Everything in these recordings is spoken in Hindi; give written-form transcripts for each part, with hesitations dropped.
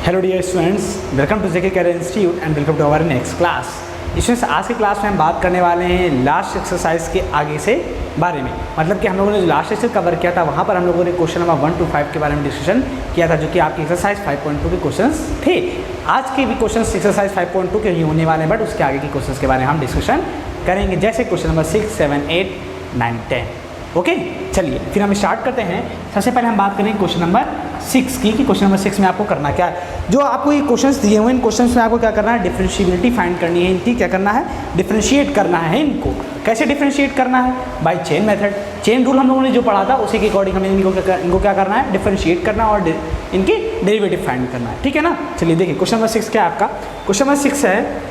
Hello dear students, welcome to JK career institute and welcome to our next class. Students, आज की क्लास में हम बात करने वाले हैं लास्ट एक्सरसाइज के आगे से बारे में। मतलब कि हम लोगों ने जो लास्ट एक्सरसाइज कवर किया था वहाँ पर हम लोगों ने क्वेश्चन नंबर 1 to 5 के बारे में डिस्कशन किया था, जो कि आपकी एक्सरसाइज 5.2 के क्वेश्चंस थे। आज के भी क्वेश्चन एक्सरसाइज 5.2 के ही होने वाले हैं, बट उसके आगे के क्वेश्चन के बारे में हम डिस्कशन करेंगे, जैसे क्वेश्चन नंबर 6, 7, 8, 9, 10। ओके, चलिए फिर हम स्टार्ट करते हैं। सबसे पहले हम बात करेंगे क्वेश्चन नंबर 6 की, कि क्वेश्चन नंबर 6 में आपको करना क्या है। जो आपको ये क्वेश्चंस दिए हुए इन क्वेश्चंस में आपको क्या करना है, डिफरेंशिएबिलिटी फाइंड करनी है। इनकी क्या करना है, डिफरेंशिएट करना है इनको। कैसे डिफरेंशिएट करना है, by chain method. Chain rule हम लोगों ने जो पढ़ा था उसी के अकॉर्डिंग हमें इनको क्या करना है, डिफरेंशिएट करना और इनके डेरिवेटिव फाइंड करना है। ठीक है ना। चलिए देखिए क्वेश्चन नंबर 6 क्या है आपका। क्वेश्चन नंबर 6 है,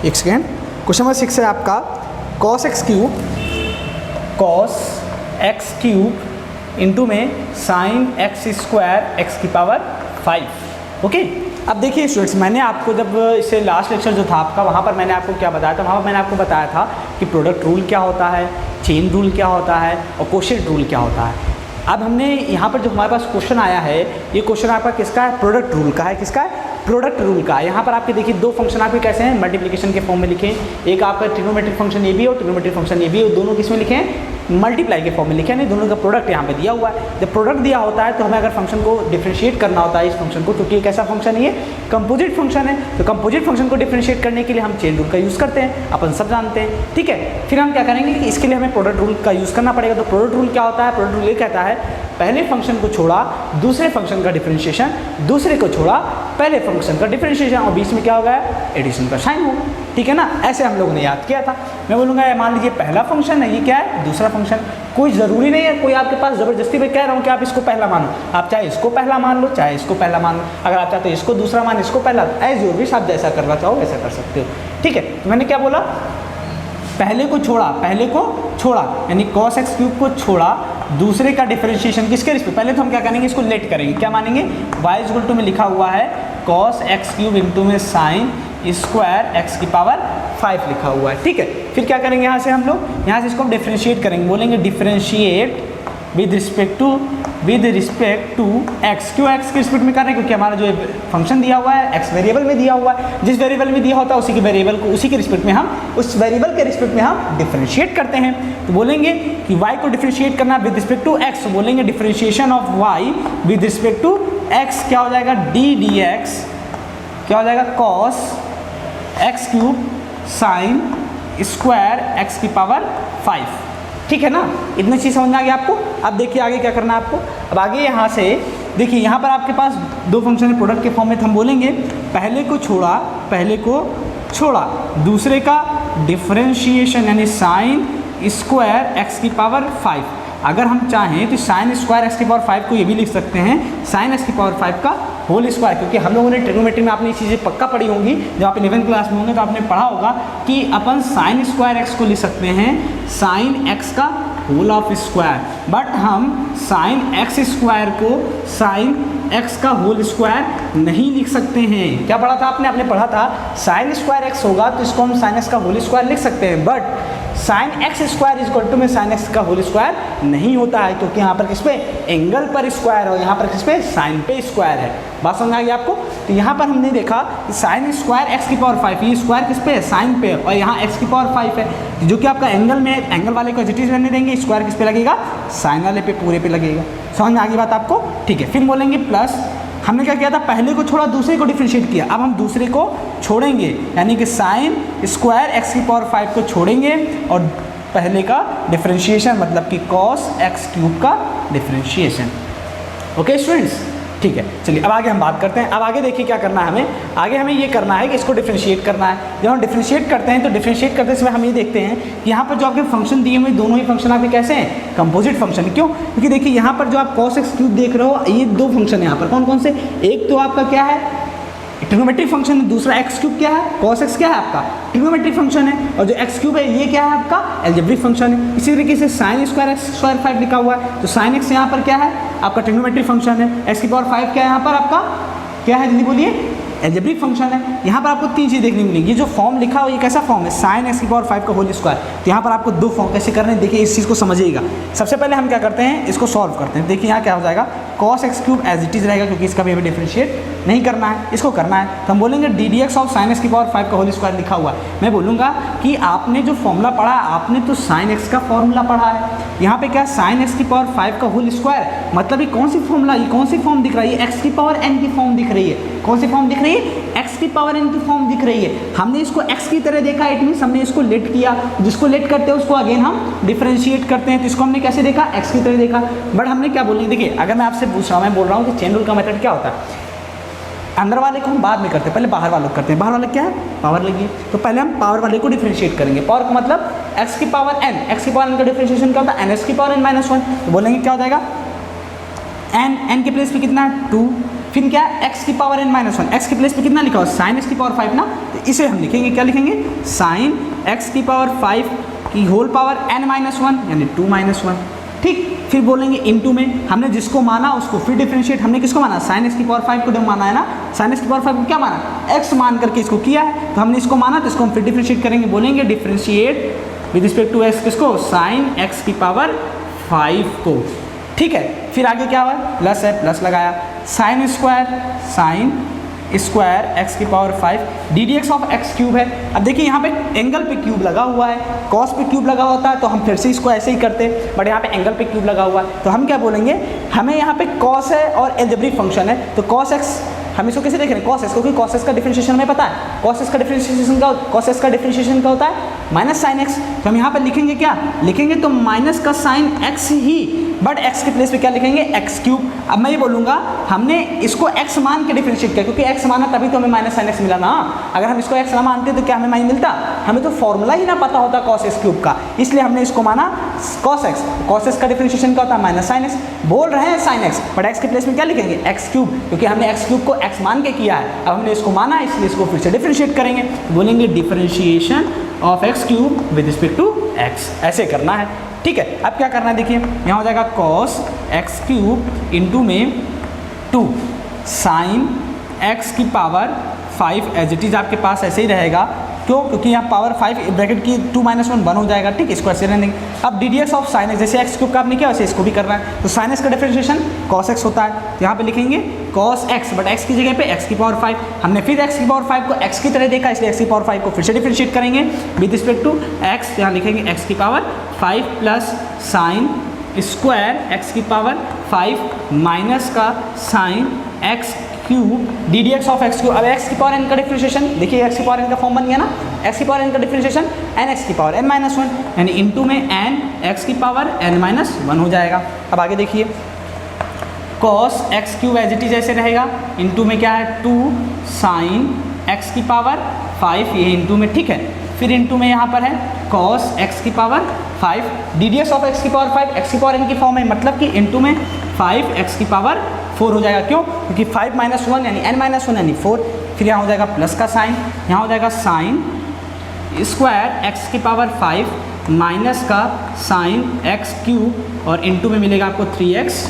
एक सेकेंड, क्वेश्चन नंबर 6 है आपका cos x क्यूब इंटू में साइन एक्स स्क्वायर एक्स की पावर 5। ओके, अब देखिए स्टूडेंट्स, मैंने आपको जब इससे लास्ट लेक्चर जो था आपका, वहाँ पर मैंने आपको क्या बताया था, वहाँ पर मैंने आपको बताया था कि प्रोडक्ट रूल क्या होता है, चेन रूल क्या होता है और कोशेंट रूल क्या होता है। अब हमने यहाँ पर जो हमारे पास क्वेश्चन आया है, ये क्वेश्चन आपका किसका है, प्रोडक्ट रूल का है। किसका है, प्रोडक्ट रूल का। यहाँ पर आपके देखिए दो फंक्शन आपके कैसे हैं, मल्टीप्लिकेशन के फॉर्म में लिखे। एक आपका ट्रिग्नोमेट्रिक फंक्शन ये भी और ट्रिग्नोमेट्रिक फंक्शन ये भी, और दोनों किस में लिखे हैं, मल्टीप्लाई के फॉर्म में लिखे हैं। दोनों का प्रोडक्ट यहाँ पे दिया हुआ है। जब प्रोडक्ट दिया होता है तो हमें अगर फंक्शन को डिफरेंशिएट करना होता है इस फंक्शन को, क्योंकि एक ऐसा फंक्शन है, ये कंपोजिट फंक्शन है, तो कंपोजिट फंक्शन को डिफरेंशिएट करने के लिए हम चेन रूल का यूज़ करते हैं, अपन सब जानते हैं। ठीक है, फिर हम क्या करेंगे कि इसके लिए हमें प्रोडक्ट रूल का यूज़ करना पड़ेगा। तो प्रोडक्ट रूल क्या होता है, प्रोडक्ट रूल ये कहता है पहले फंक्शन को छोड़ा दूसरे फंक्शन का डिफरेंशिएशन, दूसरे को छोड़ा पहले फंक्शन का डिफरेंशिएशन, और बीच में क्या होगा, एडिशन का साइन होगा। ठीक है ना, ऐसे हम लोगों ने याद किया था। मैं बोलूँगा मान लीजिए पहला फंक्शन है, ये क्या है, दूसरा फंक्शन। कोई ज़रूरी नहीं है कोई आपके पास ज़बरदस्ती में कह रहा हूँ कि आप इसको पहला मानो। आप चाहे इसको पहला मान लो, चाहे इसको पहला मान लो। अगर आप चाहते हो इसको दूसरा मान, इसको पहला, एज योर विश, आप जैसा करना चाहो वैसा कर सकते हो। ठीक है, तो मैंने क्या बोला, पहले को छोड़ा, यानी cos x क्यूब को छोड़ा, दूसरे का डिफरेंशिएशन किसके रिस्पेक्ट। पहले तो हम क्या करेंगे, इसको लेट करेंगे, क्या मानेंगे, y इक्वल टू में लिखा हुआ है cos x क्यूब इंटू में साइन स्क्वायर एक्स की पावर 5 लिखा हुआ है। ठीक है, फिर क्या करेंगे, यहाँ से हम लोग यहाँ से इसको डिफरेंशिएट करेंगे, बोलेंगे differentiate with respect to x। क्यों x के रिस्पेक्ट में कर रहे हैं, क्योंकि हमारा जो फंक्शन दिया हुआ है x वेरिएबल में दिया हुआ है। जिस वेरिएबल में दिया होता है उसी के वेरिएबल को, उसी के रिस्पेक्ट में हम, उस वेरिएबल के रिस्पेक्ट में हम डिफरेंशिएट करते हैं। तो बोलेंगे कि y को डिफरेंशिएट करना विद रिस्पेक्ट टू x, तो बोलेंगे differentiation of y with respect to x क्या हो जाएगा, dx क्या हो जाएगा, cos x cube sine square x की पावर 5। ठीक है ना, इतनी चीज़ समझ में आ गई आपको। अब देखिए आगे क्या करना है आपको। अब आगे यहाँ से देखिए, यहाँ पर आपके पास दो फंक्शन है प्रोडक्ट के फॉर्म में, तो हम बोलेंगे पहले को छोड़ा दूसरे का डिफरेंशिएशन, यानी साइन स्क्वायर एक्स की पावर 5। अगर हम चाहें तो साइन स्क्वायर एक्स की पावर 5 को ये भी लिख सकते हैं साइन एक्स की पावर 5 का होल स्क्वायर, क्योंकि हम लोगों ने ट्रिग्नोमेट्री में आपने ये चीज़ें पक्का पढ़ी होंगी। जब आप 11th क्लास में होंगे तो आपने पढ़ा होगा कि अपन साइन स्क्वायर एक्स को लिख सकते हैं साइन एक्स का होल ऑफ स्क्वायर, बट हम साइन एक्स स्क्वायर को साइन एक्स का होल स्क्वायर नहीं लिख सकते हैं। क्या पढ़ा था आपने पढ़ा था साइन स्क्वायर एक्स होगा तो इसको हम साइन एक्स का होल स्क्वायर लिख सकते हैं, but sine x square equal to में साइन एक्स का होल स्क्वायर नहीं होता है, क्योंकि यहाँ पर किस पे, एंगल पर स्क्वायर है, और यहाँ पर किस पे, साइन पे स्क्वायर है। बात समझ आ गई आपको। तो यहाँ पर हमने देखा कि साइन स्क्वायर एक्स की पावर 5, ये स्क्वायर किस पे है, साइन पे, और यहाँ एक्स की पावर 5 है, जो कि आपका एंगल में, एंगल वाले को एजिटीज रहने देंगे, स्क्वायर किस पे लगेगा, साइन वाले पे, पूरे पे लगेगा। समझ में आ गई बात आपको। ठीक है, फिर बोलेंगे प्लस, हमने क्या किया था, पहले को छोड़ा दूसरे को डिफरेंशिएट किया, अब हम दूसरे को छोड़ेंगे, यानी कि साइन स्क्वायर एक्स की पावर 5 को छोड़ेंगे और पहले का डिफरेंशिएशन, मतलब कि cos x क्यूब का डिफरेंशिएशन। ओके स्टूडेंट्स, ठीक है। चलिए अब आगे हम बात करते हैं। अब आगे देखिए क्या करना है हमें, आगे हमें ये करना है कि इसको डिफरेंशिएट करना है। जब हम डिफरेंशिएट करते हैं तो डिफरेंशिएट करते समय हम ये देखते हैं कि यहाँ पर जो आपके फंक्शन दिए हुए दोनों ही फंक्शन आपके कैसे हैं, कंपोजिट फंक्शन। क्यों, क्योंकि देखिए यहाँ पर जो आप cos x क्यूब देख रहे हो, ये दो फंक्शन है यहाँ पर, कौन कौन से, एक तो आपका क्या है, ट्रिग्नोमेट्रिक फंक्शन है, दूसरा एक्स क्यूब क्या है, cos x क्या है आपका, ट्रिग्नोमेट्रिक फंक्शन है, और जो एक्स क्यूब है ये क्या है आपका, एल्जेब्रिक फंक्शन है। इसी तरीके से साइन स्क्वायर एक्स स्क्वायर 5 लिखा हुआ है, तो साइन एक्स यहाँ पर क्या है आपका, ट्रिग्नोमेट्रिक फंक्शन है, एक्स की पावर 5 क्या है यहाँ पर आपका, क्या है जल्दी बोलिए, एल्जेब्रिक फंक्शन है। यहाँ पर आपको तीन चीज़ देखने मिलेंगी। जो फॉर्म लिखा हो ये कैसा फॉर्म है, साइन एक्स की पावर 5 का होल स्क्वायर। तो यहाँ पर आपको दो फॉर्म कैसे करने हैं, देखिए इस चीज़ को समझिएगा। सबसे पहले हम क्या करते हैं, इसको सॉल्व करते हैं। देखिए यहाँ क्या हो जाएगा, cos x cube as it is रहेगा, क्योंकि इसका भी हमें डिफरेंशिएट नहीं करना है, इसको करना है। तो हम बोलेंगे D D x of sine x की पावर 5 का होल स्क्वायर लिखा हुआ है। मैं बोलूँगा कि आपने जो फॉर्मूला पढ़ा है, आपने तो साइन एक्स का फॉर्मूला पढ़ा है, यहाँ पे क्या साइन एक्स की पावर 5 का होल स्क्वायर, मतलब ये कौन सी फॉर्मूला, ये कौन सी फॉर्म दिख रही है, एक्स की पावर एन की फॉर्म दिख रही है। कौन सी फॉर्म दिख रही है, एक्स की पावर एन की फॉर्म दिख रही है। हमने इसको एक्स की तरह देखा, इट मीन्स हमने इसको लेट किया, जिसको लेट करते हैं उसको अगेन हम डिफरेंशिएट करते हैं, तो इसको हमने कैसे देखा, एक्स की तरह देखा। बट हमने क्या बोलेंगे, देखिए अगर मैं आपसे पूछ रहा हूँ, मैं बोल रहा हूँ कि चेन रूल का मेथड क्या होता है, अंदर वाले को हम बाद में करते हैं, पहले बाहर वालों को करते हैं। बाहर वाले क्या है, पावर लगी, तो पहले हम पावर वाले को डिफरेंशिएट करेंगे। पावर का मतलब एक्स की पावर एन, एक्स की पावर एन का डिफरेंशिएशन क्या होता है, एन एक्स की पावर एन माइनस 1, तो बोलेंगे क्या हो जाएगा, एन के प्लेस पे कितना है 2, फिर क्या है एक्स की पावर एन माइनस 1, एक्स के प्लेस पे कितना लिखा हो, साइन एक्स की पावर 5 ना, तो इसे हम लिखेंगे, क्या लिखेंगे, साइन एक्स की पावर 5 की होल पावर एन माइनस 1 यानी 2 माइनस 1। ठीक, फिर बोलेंगे इनटू में, हमने जिसको माना उसको फिर डिफरेंशिएट, हमने किसको माना, साइन एक्स की पावर 5 को जब माना है ना, साइन एक्स की पावर 5 को क्या माना, एक्स मान करके इसको किया है, तो हमने इसको माना, तो इसको हम फिर डिफरेंशिएट करेंगे, बोलेंगे differentiate with respect to x किसको, साइन एक्स की पावर 5 को। ठीक है, फिर आगे क्या हुआ, प्लस है, प्लस लगाया, साइन स्क्वायर एक्स की power 5 D D x of x cube है। अब देखिए यहाँ पे एंगल पे क्यूब लगा हुआ है, कॉस पे क्यूब लगा होता है तो हम फिर से इसको ऐसे ही करते, बट यहाँ पे एंगल पे क्यूब लगा हुआ है, तो हम क्या बोलेंगे, हमें यहाँ पे कॉस है और एल्जेब्रिक फंक्शन है, तो कॉस एक्स हम इसको कैसे देख रहे हैं, कॉस एक्स, क्योंकि कॉस एक्स का डिफरेंशिएशन हमें पता है, कॉस एक्स का डिफरेंशिएशन क्या होता है, माइनस साइन एक्स, तो हम यहाँ पे लिखेंगे क्या लिखेंगे, तो माइनस का sine x he, but x के प्लेस पे क्या लिखेंगे, एक्स क्यूब। अब मैं ये बोलूँगा हमने इसको एक्स मान के डिफरेंशिएट किया, क्योंकि एक्स माना तभी तो हमें माइनस साइन एक्स मिला ना, अगर हम इसको एक्स ना मानते तो क्या हमें माइन मिलता, हमें तो फॉर्मूला ही ना पता होता कॉस एक्स क्यूब का, इसलिए हमने इसको माना कॉस एक्स का डिफरेंशिएशन क्या होता है, माइनस साइन एक्स, बोल रहे हैं साइन एक्स, बट एक्स के प्लेस में क्या लिखेंगे, एक्स क्यूब, क्योंकि हमने एक्स क्यूब को एक्स मान के किया है, अब हमने इसको माना इसलिए इसको फिर से डिफरेंशिएट करेंगे, बोलेंगे differentiation of x cube with respect to x, ऐसे करना है। ठीक है, अब क्या करना है, देखिए यहाँ हो जाएगा कॉस एक्स क्यूब इंटू में 2 साइन एक्स की पावर 5 एज इट इज आपके पास ऐसे ही रहेगा, क्यों, क्योंकि यहाँ पावर 5 ब्रैकेट की 2 माइनस 1 1 हो जाएगा। ठीक, इसको ऐसे रहने देंगे। अब D D x of sine x, जैसे एक्स क्यूब का आपने किया वैसे इसको भी करना है, तो साइन एक्स का डिफरेंशिएशन कॉस एक्स होता है, तो यहाँ पे लिखेंगे कॉस एक्स, बट एक्स की जगह पे एक्स की पावर 5, हमने फिर एक्स की पावर 5 को एक्स की तरह देखा, इसलिए एक्स की पावर 5 को फिर से डिफरेंशिएट करेंगे विद रिस्पेक्ट टू एक्स, यहाँ लिखेंगे एक्स की power 5 plus sign square x की पावर 5 माइनस का sine x cube D D x of x cube. अब एक्स की पावर एन का डिफरेंशिएशन, देखिए एक्स की पावर एन का फॉर्म बन गया ना, एक्स की पावर एन का डिफरेंशिएशन एन एक्स की पावर एन माइनस 1 यानी इनटू में एन एक्स की पावर एन माइनस 1 हो जाएगा। अब आगे देखिए cos x cube as it is ऐसे रहेगा, इनटू में क्या है 2 साइन एक्स की पावर 5, ये इनटू में, ठीक है, फिर इनटू में यहाँ पर है कॉस एक्स की power 5 D D x of x की पावर 5, एक्स की पावर एन की फॉर्म है, मतलब कि इनटू में 5 एक्स की पावर 4 हो जाएगा, क्यों, क्योंकि 5 माइनस 1 यानी n माइनस 1 यानी 4, फिर यहाँ हो जाएगा प्लस का साइन, यहाँ हो जाएगा साइन स्क्वायर एक्स की पावर 5 माइनस का साइन एक्स क्यूब और इनटू में मिलेगा आपको 3x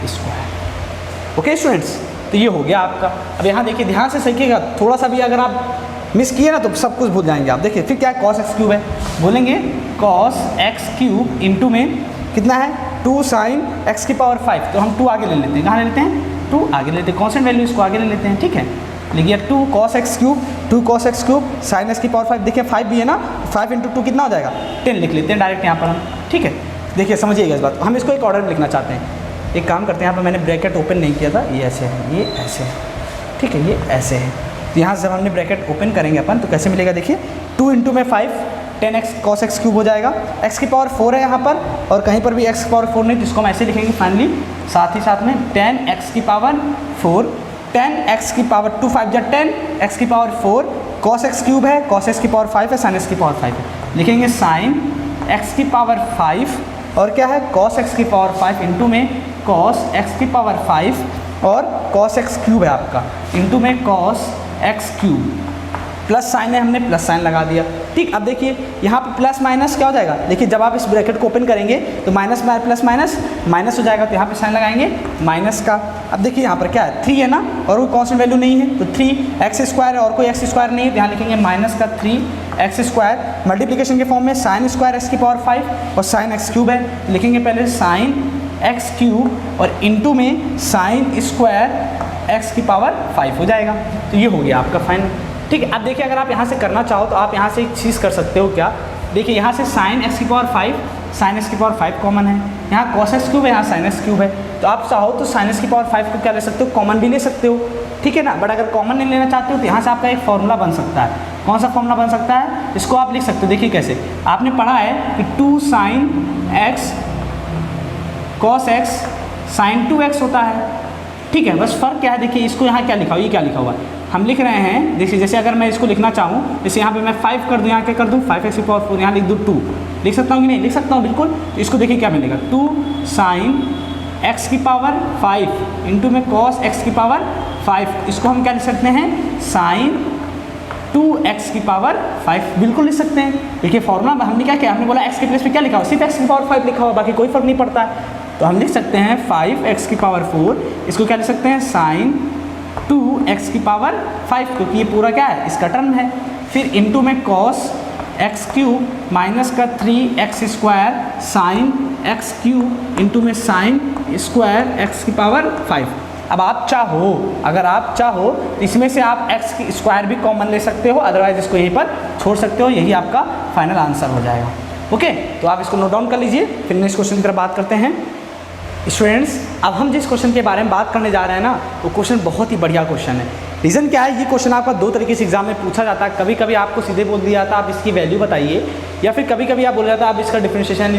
स्क्वायर। ओके स्टूडेंट्स, तो ये हो गया आपका। अब यहाँ देखिए ध्यान से सीखिएगा, थोड़ा सा भी अगर आप मिस किए ना तो सब कुछ भूल जाएंगे आप। देखिए फिर क्या है, कॉस एक्स क्यूब है, बोलेंगे कॉस एक्स क्यूब इनटू में कितना है 2 साइन एक्स की पावर 5, तो हम 2 आगे ले लेते हैं, कहाँ ले लेते हैं 2 आगे ले लेते हैं, कॉन्स्टेंट वैल्यू इसको आगे ले लेते हैं। ठीक है, लिखिए 2 cos x cube, 2 cos x cube sign x की पावर 5, देखिए 5 भी है ना, 5 इंटू 2 कितना हो जाएगा 10 लिख लेते हैं डायरेक्ट यहाँ पर हम। ठीक है, देखिए समझिएगा इस बात, हम इसको एक ऑर्डर में लिखना चाहते हैं। एक काम करते हैं, यहाँ पर मैंने ब्रैकेट ओपन नहीं किया था, ये ऐसे है, ये ऐसे है, ठीक है, ये ऐसे है, तो यहाँ से जब हमने ब्रैकेट ओपन करेंगे अपन तो कैसे मिलेगा, देखिए 2 इंटू में 5 10x cos x क्यूब हो जाएगा, x की पावर 4 है यहाँ पर और कहीं पर भी x की पावर 4 नहीं, तो इसको हम ऐसे लिखेंगे फाइनली, साथ ही साथ में 10x की पावर 4, 10x की पावर 2 5 या 10x की पावर 4 cos x क्यूब है, cos x की पावर 5 है, sin x की पावर 5 है, लिखेंगे sin x की पावर 5 और क्या है cos x की पावर 5 इंटू में cos x की पावर 5 और cos x क्यूब है आपका इंटू में cos x cube, plus sign है, हमने प्लस साइन लगा दिया। ठीक, अब देखिए यहाँ पे प्लस माइनस क्या हो जाएगा, देखिए जब आप इस ब्रैकेट को ओपन करेंगे तो माइनस प्लस माइनस माइनस हो जाएगा, तो यहाँ पे साइन लगाएंगे माइनस का। अब देखिए यहाँ पर क्या है 3 है ना और कोई कांस्टेंट वैल्यू नहीं है, तो 3x स्क्वायर है और कोई x स्क्वायर नहीं है, तो यहाँ लिखेंगे माइनस का 3x स्क्वायर मल्टीप्लिकेशन के फॉर्म में साइन स्क्वायर x की पावर 5 और साइन x क्यूब है, लिखेंगे पहले साइन एक्स क्यूब और इंटू में साइन स्क्वायर एक्स की पावर 5 हो जाएगा। तो ये हो गया आपका फाइनल। ठीक है, अब देखिए अगर आप यहाँ से करना चाहो तो आप यहाँ से एक चीज़ कर सकते हो क्या, देखिए यहाँ से साइन एक्स की पावर 5, साइन एक्स की पावर 5 कॉमन है, यहाँ कॉस एक्स क्यूब है, यहाँ साइन एक्स क्यूब है, तो आप चाहो तो साइन एक्स की पावर 5 को क्या ले सकते हो, कॉमन भी ले सकते हो, ठीक है ना। बट अगर कॉमन नहीं लेना चाहते हो तो यहाँ से आपका एक फॉर्मूला बन सकता है। कौन सा फॉर्मूला बन सकता है, इसको आप लिख सकते हो। देखिए कैसे, आपने पढ़ा है कि 2 sine x cos x sine 2x होता है, ठीक है। बस फ़र्क क्या है, देखिए इसको यहाँ क्या लिखा हुआ, ये क्या लिखा हुआ है, हम लिख रहे हैं, देखिए जैसे अगर मैं इसको लिखना चाहूँ, जैसे यहाँ पे मैं 5 कर दूँ, यहाँ क्या कर दूँ 5x की पावर 4, यहाँ लिख दूँ 2, लिख सकता हूँ कि नहीं, लिख सकता हूँ बिल्कुल। तो इसको देखिए क्या मिलेगा, 2 साइन x की पावर 5 इंटू में कॉस x की पावर 5, इसको हम क्या लिख सकते हैं, साइन 2x की पावर 5 बिल्कुल लिख सकते हैं। देखिए फॉर्मूला हमने क्या किया, हमने बोला x के प्लेस पे क्या लिखा हुआ, सिर्फ x की पावर 5 लिखा हुआ, बाकी कोई फर्क नहीं पड़ता है। तो हम लिख सकते हैं 5x की पावर 4, इसको क्या लिख सकते हैं, साइन 2x की पावर 5, क्योंकि ये पूरा क्या है, इसका टर्म है। फिर इंटू में कॉस एक्स क्यूब माइनस का 3x square sine x cube into में साइन स्क्वायर एक्स की पावर 5। अब आप चाहो, अगर आप चाहो तो इसमें से आप x की स्क्वायर भी कॉमन ले सकते हो, अदरवाइज इसको यहीं पर छोड़ सकते हो, यही आपका फाइनल आंसर हो जाएगा। ओके, तो आप इसको नोट डाउन कर लीजिए, फिर नेक्स्ट क्वेश्चन की तरफ बात करते हैं। स्टूडेंट्स, अब हम जिस क्वेश्चन के बारे में बात करने जा रहे हैं ना, वो क्वेश्चन बहुत ही बढ़िया क्वेश्चन है। रीज़न क्या है, ये क्वेश्चन आपका 2 तरीके से एग्जाम में पूछा जाता है। कभी कभी आपको सीधे बोल दिया जाता है आप इसकी वैल्यू बताइए, या फिर कभी कभी आप बोल जाता है आप इसका डिफरेंशिएशन,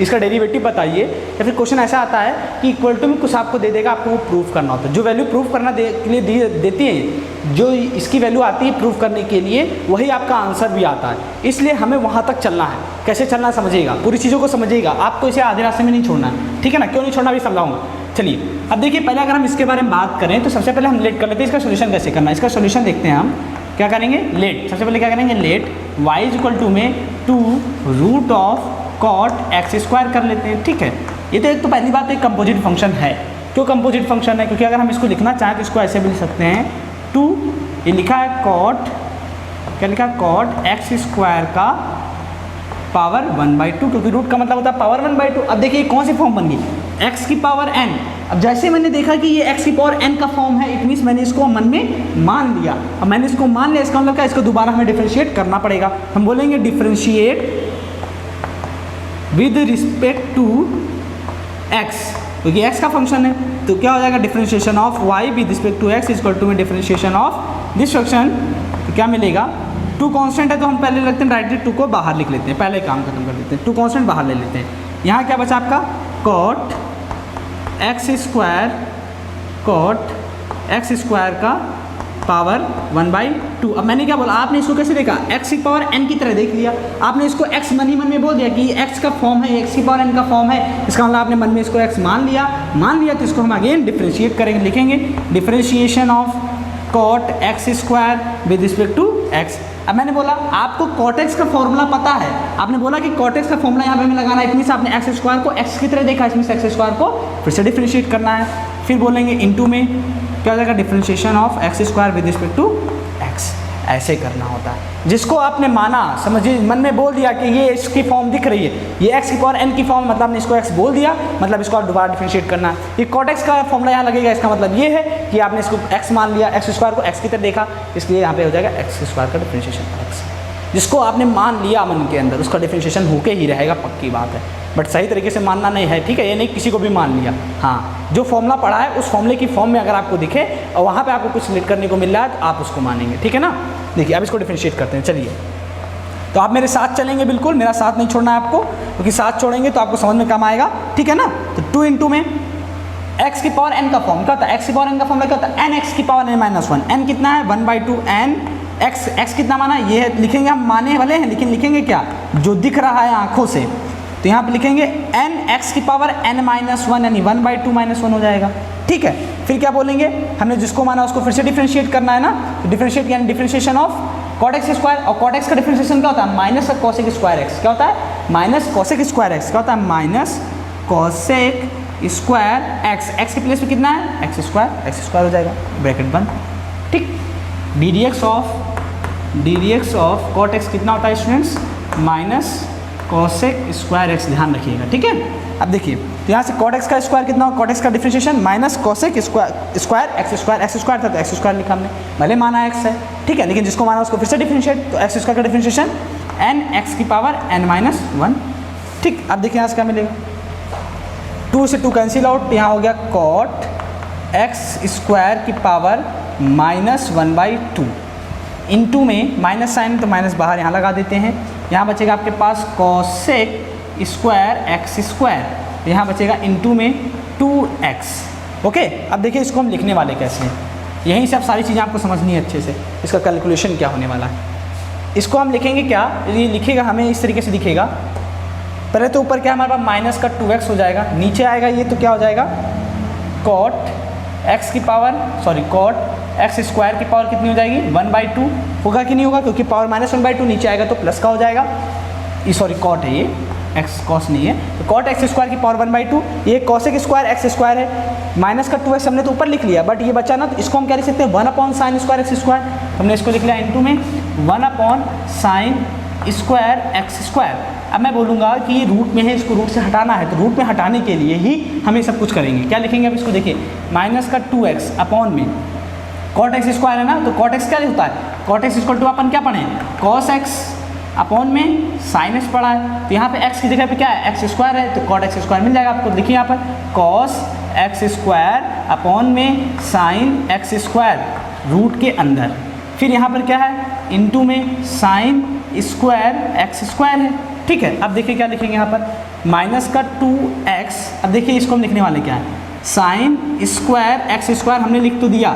इसका डेरिवेटिव बताइए, या फिर क्वेश्चन ऐसा आता है कि इक्वल टू में कुछ आपको दे देगा, आपको वो प्रूफ करना होता है। जो वैल्यू प्रूफ करना के लिए देती है, जो इसकी वैल्यू आती है प्रूफ करने के लिए, वही आपका आंसर भी आता है। इसलिए हमें वहाँ तक चलना है। कैसे चलना समझिएगा, पूरी चीज़ों को समझिएगा, आपको इसे आधे रास्ते में नहीं छोड़ना है, ठीक है ना। क्यों नहीं छोड़ना भी समझाऊंगा। चलिए अब देखिए, पहले अगर हम इसके बारे में बात करें तो सबसे पहले हम लेट कर लेते हैं, इसका सोल्यूशन कैसे करना है। इसका सोल्यूशन देखते हैं हम, क्या करेंगे, लेट। सबसे पहले क्या करेंगे, लेट y इक्वल टू में 2 root of cot x square कर लेते हैं, ठीक है। ये तो एक तो पहली बात एक कंपोजिट फंक्शन है। क्यों कंपोजिट फंक्शन है, क्योंकि अगर हम इसको लिखना चाहें तो इसको ऐसे भी लिख सकते हैं, 2 ये लिखा है कॉट, क्या लिखा है, कॉट एक्स स्क्वायर का पावर 1/2, क्योंकि रूट का मतलब होता है पावर 1/2। अब देखिए कौन सी फॉर्म बन गई, x की पावर n। अब जैसे मैंने देखा कि ये x की पावर n का फॉर्म है, इट मीन्स मैंने इसको मन में मान लिया। अब मैंने इसको मान लिया, इसका मतलब क्या, इसको दोबारा हमें डिफरेंशिएट करना पड़ेगा। हम बोलेंगे differentiate with respect to x, क्योंकि x का फंक्शन है, तो क्या हो जाएगा, differentiation of y with respect to x equal to में डिफरेंशिएशन ऑफ दिस फंक्शन। तो क्या मिलेगा, 2 कांस्टेंट है तो हम पहले रखते हैं डायरेक्टली 2 को बाहर लिख लेते हैं, पहले काम खत्म कर देते हैं, 2 कांस्टेंट बाहर ले लेते हैं। यहाँ क्या बचा आपका, कॉट एक्स स्क्वायर का पावर 1/2। अब मैंने क्या बोला, आपने इसको कैसे देखा, x की पावर n की तरह देख लिया। आपने इसको x मन ही मन में बोल दिया कि x का फॉर्म है, x की पावर n का फॉर्म है, इसका मतलब आपने मन में इसको x मान लिया तो इसको हम अगेन डिफरेंशिएट करेंगे, लिखेंगे differentiation of cot x square with respect to x। अब मैंने बोला आपको कॉट एक्स का फॉर्मूला पता है, आपने बोला कि कॉट एक्स का फॉर्मूला यहाँ पे हमें लगाना है, इतनी आपने एक्स स्क्वायर को x की तरह देखा, इसमें से एक्स स्क्वायर को फिर से डिफरेंशिएट करना है। फिर बोलेंगे इनटू में क्या हो जाएगा, differentiation of x square with respect to x। ऐसे करना होता है, जिसको आपने माना, समझिए मन में बोल दिया कि ये इसकी फॉर्म दिख रही है, ये x की पावर n की फॉर्म, मतलब आपने इसको x बोल दिया, मतलब इसको आप दोबारा डिफरेंशिएट करना है। ये कॉट x का फॉर्मूला यहाँ लगेगा, इसका मतलब ये है कि आपने इसको x मान लिया, एक्स स्क्वायर को x की तरह देखा, इसलिए यहाँ पे हो जाएगा एक्स स्क्वायर का डिफरेंशिएशन x। जिसको आपने मान लिया मन के अंदर, उसका डिफरेंशिएशन होके ही रहेगा, पक्की बात है। बट सही तरीके से मानना नहीं है, ठीक है, ये नहीं किसी को भी मान लिया। हाँ, जो फॉर्मूला पढ़ा है उस फॉर्मूले की फॉर्म में अगर आपको दिखे और वहाँ पे आपको कुछ लिख करने को मिल रहा है तो आप उसको मानेंगे, ठीक है ना। देखिए अब इसको डिफरेंशिएट करते हैं, चलिए। तो आप मेरे साथ चलेंगे, बिल्कुल मेरा साथ नहीं छोड़ना है आपको, क्योंकि साथ छोड़ेंगे तो आपको समझ में कम आएगा, ठीक है ना। तो 2 इंटू में x की पावर n का फॉर्म क्या होता है, x की पावर n का फॉर्म क्या होता है, n x की पावर n-1। n कितना है, 1/2 n x कितना माना, ये है, लिखेंगे हम माने वाले हैं, लेकिन लिखेंगे क्या, जो दिख रहा है आंखों से। तो यहाँ पे लिखेंगे n x की पावर n-1, यानी 1/2 -1 हो जाएगा, ठीक है। फिर क्या बोलेंगे, हमने जिसको माना उसको फिर से डिफरेंशिएट करना है ना, तो डिफरेंशिएट यानी differentiation of cot x square, और कॉट एक्स का डिफरेंशिएशन क्या होता है, माइनस कॉसेक स्क्वायर एक्स। क्या होता है, माइनस कॉसेक स्क्वायर एक्स। क्या होता है, minus cosec square x. X के प्लेस पे कितना है, एक्स स्क्वायर हो जाएगा, ब्रैकेट बंद, ठीक। ddx ऑफ कॉट एक्स कितना होता है students, minus cosec square x, ध्यान रखिएगा, ठीक है। अब देखिए तो यहाँ से कॉट एक्स का स्क्वायर कितना होगा, कॉट एक्स का differentiation minus cosec square x square था तो एक्स स्क्वायर लिखा हमने, भले माना एक्स है, ठीक है, लेकिन जिसको माना उसको फिर से डिफरेंशिएट, तो एक्स स्क्वायर का डिफरेंशिएशन एन एक्स की पावर एन माइनस 1, ठीक। अब देखिए यहाँ से क्या मिलेगा, 2 से 2 कैंसिल आउट, यहाँ हो गया कॉट एक्स स्क्वायर की पावर माइनस 1/2, इनटू में माइनस साइन तो माइनस बाहर यहाँ लगा देते हैं, यहाँ बचेगा आपके पास कोसेक स्क्वायर एक्स स्क्वायर, यहाँ बचेगा इनटू में 2x। ओके, अब देखिए इसको हम लिखने वाले कैसे हैं, यहीं से अब सारी चीज़ें आपको समझनी है अच्छे से, इसका कैलकुलेशन क्या होने वाला है। इसको हम लिखेंगे क्या, ये लिखेगा हमें इस तरीके से दिखेगा, पहले तो ऊपर क्या हमारे पास माइनस का 2x हो जाएगा, नीचे आएगा ये तो क्या हो जाएगा कॉट एक्स की पावर कॉट एक्स स्क्वायर की पावर कितनी हो जाएगी 1/2, होगा कि नहीं होगा, क्योंकि पावर माइनस 1/2 नीचे आएगा तो प्लस का हो जाएगा, ये सॉरी कॉट है, ये एक्स कॉस नहीं है, तो कॉट एक्स स्क्वायर की पावर 1/2, ये कॉसेक स्क्वायर एक्स स्क्वायर है, माइनस का 2x हमने तो ऊपर लिख लिया, बट ये बचा ना, तो इसको हम क्या लिख सकते हैं 1/sin स्क्वायर एक्स स्क्वायर, हमने इसको लिख लिया इनटू में 1/sin स्क्वायर एक्स स्क्वायर। अब मैं बोलूँगा कि ये रूट में है, इसको रूट से हटाना है, तो रूट में हटाने के लिए ही हमें सब कुछ करेंगे, क्या लिखेंगे अब इसको देखिए, माइनस का 2x अपॉन में कॉट एक्स स्क्वायर है ना, तो कॉट एक्स क्या होता है, कॉट एक्स इक्वल टू अपन क्या पढ़े कॉस एक्स अपॉन में साइन एक्स पढ़ा है, तो यहाँ पे x की जगह पे क्या है एक्स स्क्वायर है, तो कॉट एक्स स्क्वायर मिल जाएगा आपको, देखिए यहाँ पर कॉस एक्स स्क्वायर अपॉन में साइन एक्स स्क्वायर रूट के अंदर, फिर यहाँ पर क्या है इनटू में साइन स्क्वायर एक्स स्क्वायर है, ठीक है। अब देखिए क्या लिखेंगे यहाँ पर माइनस का 2x, अब देखिए इसको हम लिखने वाले क्या है साइन स्क्वायर एक्स स्क्वायर, हमने लिख तो दिया,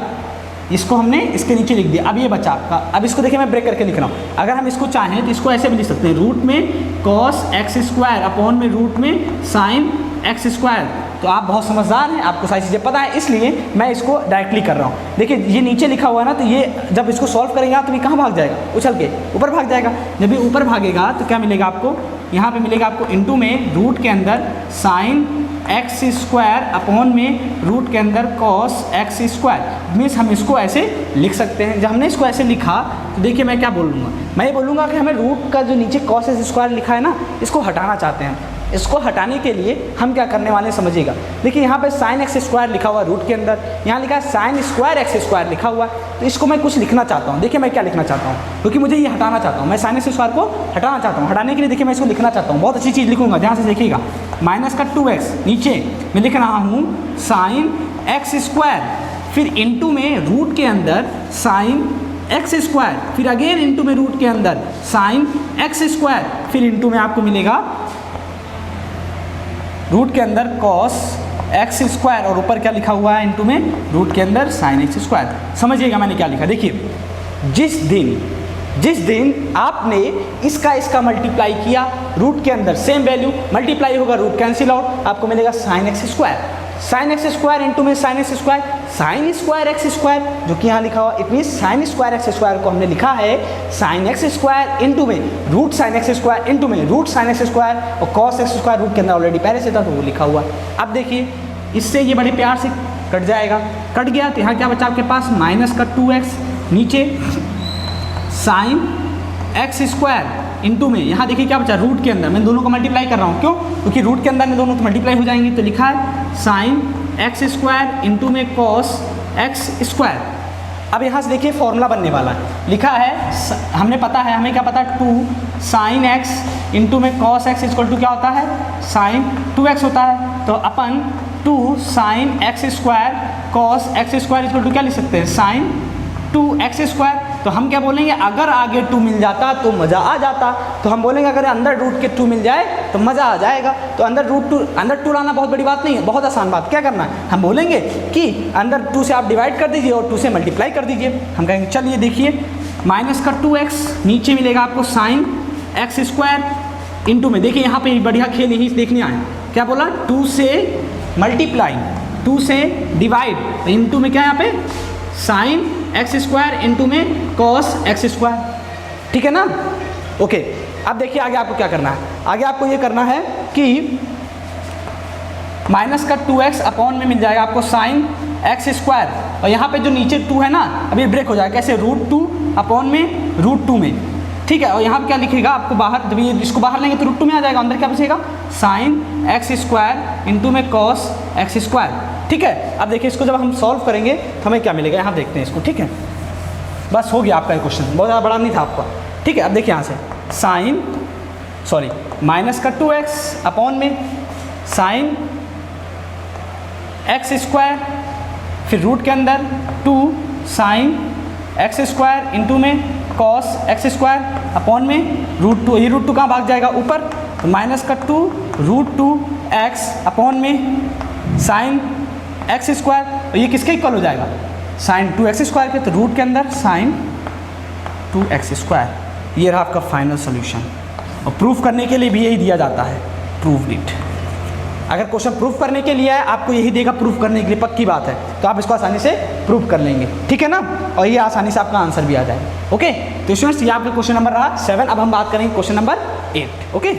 इसको हमने इसके नीचे लिख दिया, अब ये बचा आपका, अब इसको देखिए मैं ब्रेक करके लिख रहा हूँ, अगर हम इसको चाहें तो इसको ऐसे भी लिख सकते हैं रूट में कॉस एक्स स्क्वायर अपॉन में रूट में साइन एक्स स्क्वायर, तो आप बहुत समझदार हैं, आपको सारी चीज़ें पता है, इसलिए मैं इसको डायरेक्टली कर रहा हूँ। देखिए ये नीचे लिखा हुआ है ना, तो ये जब इसको सॉल्व करेंगे तो ये कहाँ भाग जाएगा, उछल के ऊपर भाग जाएगा, जब ये ऊपर भागेगा तो क्या मिलेगा आपको, यहाँ पे मिलेगा आपको इनटू में रूट के अंदर साइन एक्स स्क्वायर अपॉन में रूट के अंदर कॉस एक्स स्क्वायर, मीन्स हम इसको ऐसे लिख सकते हैं। जब हमने इसको ऐसे लिखा तो देखिए मैं क्या बोलूँगा, मैं ये बोलूँगा कि हमें रूट का जो नीचे कॉस एक्स स्क्वायर लिखा है ना, इसको हटाना चाहते हैं, इसको हटाने के लिए हम क्या करने वाले हैं समझिएगा, देखिए यहाँ पे साइन एक्स स्क्वायर लिखा हुआ है रूट के अंदर, यहाँ लिखा है साइन स्क्वायर एक्स स्क्वायर लिखा हुआ है, तो इसको मैं कुछ लिखना चाहता हूँ, देखिए मैं क्या लिखना चाहता हूँ, क्योंकि मुझे ये हटाना चाहता हूँ, मैं साइन एक्स स्क्वायर को हटाना चाहता हूँ, हटाने के लिए देखिए मैं इसको लिखना चाहता हूँ, बहुत अच्छी चीज़ लिखूँगा, ध्यान से देखिएगा, माइनस का 2x नीचे मैं लिख रहा हूँ साइन एक्स स्क्वायर, फिर इनटू में रूट के अंदर साइन एक्स स्क्वायर, फिर अगेन इनटू में रूट के अंदर साइन एक्स स्क्वायर, फिर इनटू में आपको मिलेगा रूट के अंदर कॉस एक्स स्क्वायर, और ऊपर क्या लिखा हुआ है इनटू में रूट के अंदर साइन एक्स स्क्वायर। समझिएगा मैंने क्या लिखा, देखिए जिस दिन आपने इसका मल्टीप्लाई किया रूट के अंदर, सेम वैल्यू मल्टीप्लाई होगा, रूट कैंसिल आउट, आपको मिलेगा sine x square, sine x square into में sine x square, sine square x square जो कि यहाँ लिखा हुआ, it mean sine square x square को हमने लिखा है साइन एक्स स्क्वायर इंटू में root sine x square into में रूट साइन एक्स स्क्वायर, और कॉस एक्स स्क्वायर रूट के अंदर ऑलरेडी पहले से था तो वो लिखा हुआ। अब देखिए इससे ये बड़े प्यार से कट जाएगा, कट गया तो यहाँ क्या बचा आपके पास माइनस का 2x, नीचे साइन एक्स स्क्वायर इंटू में, यहाँ देखिए क्या बचा रूट के अंदर, मैं दोनों को मल्टीप्लाई कर रहा हूँ, क्यों, क्योंकि रूट के अंदर में दोनों तो मल्टीप्लाई हो जाएंगे, तो लिखा है साइन एक्स स्क्वायर इंटू में कॉस एक्स स्क्वायर। अब यहाँ से देखिए फॉर्मूला बनने वाला है, लिखा है हमने पता है, हमें क्या पता है 2 साइन एक्स इंटू में कॉस एक्स इक्वल टू क्या होता है साइन 2x होता है, तो अपन 2 sine x square cos x square equal to क्या लिख सकते हैं साइन 2x स्क्वायर। तो हम क्या बोलेंगे, अगर आगे 2 मिल जाता तो मज़ा आ जाता, तो हम बोलेंगे अगर अंदर रूट के 2 मिल जाए तो मज़ा आ जाएगा, तो अंदर अंदर 2 लाना बहुत बड़ी बात नहीं है, बहुत आसान बात, क्या करना है, हम बोलेंगे कि अंदर 2 से आप डिवाइड कर दीजिए और 2 से मल्टीप्लाई कर दीजिए, हम कहेंगे चलिए देखिए माइनस का 2x, नीचे मिलेगा आपको साइन एक्स स्क्वायर इंटू में, देखिए यहाँ पे बढ़िया खेल यही देखने आए, क्या बोला 2 से मल्टीप्लाई 2 से डिवाइड, तो इंटू में क्या यहाँ पे साइन एक्स स्क्वायर इंटू में कॉस एक्स स्क्वायर, ठीक है ना। ओके, अब देखिए आगे आपको क्या करना है, आगे आपको ये करना है कि माइनस का 2x अपॉन में मिल जाएगा आपको साइन एक्स स्क्वायर, और यहाँ पे जो नीचे 2 है ना, अभी ब्रेक हो जाएगा, कैसे रूट 2 अपॉन में रूट 2 में, ठीक है। और यहाँ पर क्या लिखेगा आपको, बाहर जब ये इसको बाहर लेंगे तो √2 में आ जाएगा, अंदर क्या बचेगा sin x स्क्वायर इंटू में cos x स्क्वायर। ठीक है, अब देखिए इसको जब हम सॉल्व करेंगे तो हमें क्या मिलेगा, यहाँ देखते हैं इसको। ठीक है, बस हो गया आपका क्वेश्चन, बहुत ज़्यादा बड़ा नहीं था आपका। ठीक है, अब देखिए यहाँ से माइनस का 2x अपॉन में sin x स्क्वायर, फिर रूट के अंदर 2 sin x स्क्वायर इंटू में cos x स्क्वायर अपॉन में √2, ये √2 कहाँ भाग जाएगा ऊपर, तो माइनस का 2 √2x अपॉन में sin x स्क्वायर, और ये किसके इक्वल हो जाएगा sin 2x स्क्वायर के, तो रूट के अंदर sin 2x स्क्वायर। ये रहा आपका फाइनल सोल्यूशन। और प्रूफ करने के लिए भी यही दिया जाता है, प्रूव इट। अगर क्वेश्चन प्रूफ करने के लिए है आपको यही देगा, प्रूफ करने के लिए पक्की बात है, तो आप इसको आसानी से प्रूफ कर लेंगे। ठीक है ना, और ये आसानी से आपका आंसर भी आ जाएगा। ओके, तो स्टूडेंट्स ये आपका क्वेश्चन नंबर रहा 7। अब हम बात करेंगे क्वेश्चन नंबर 8। ओके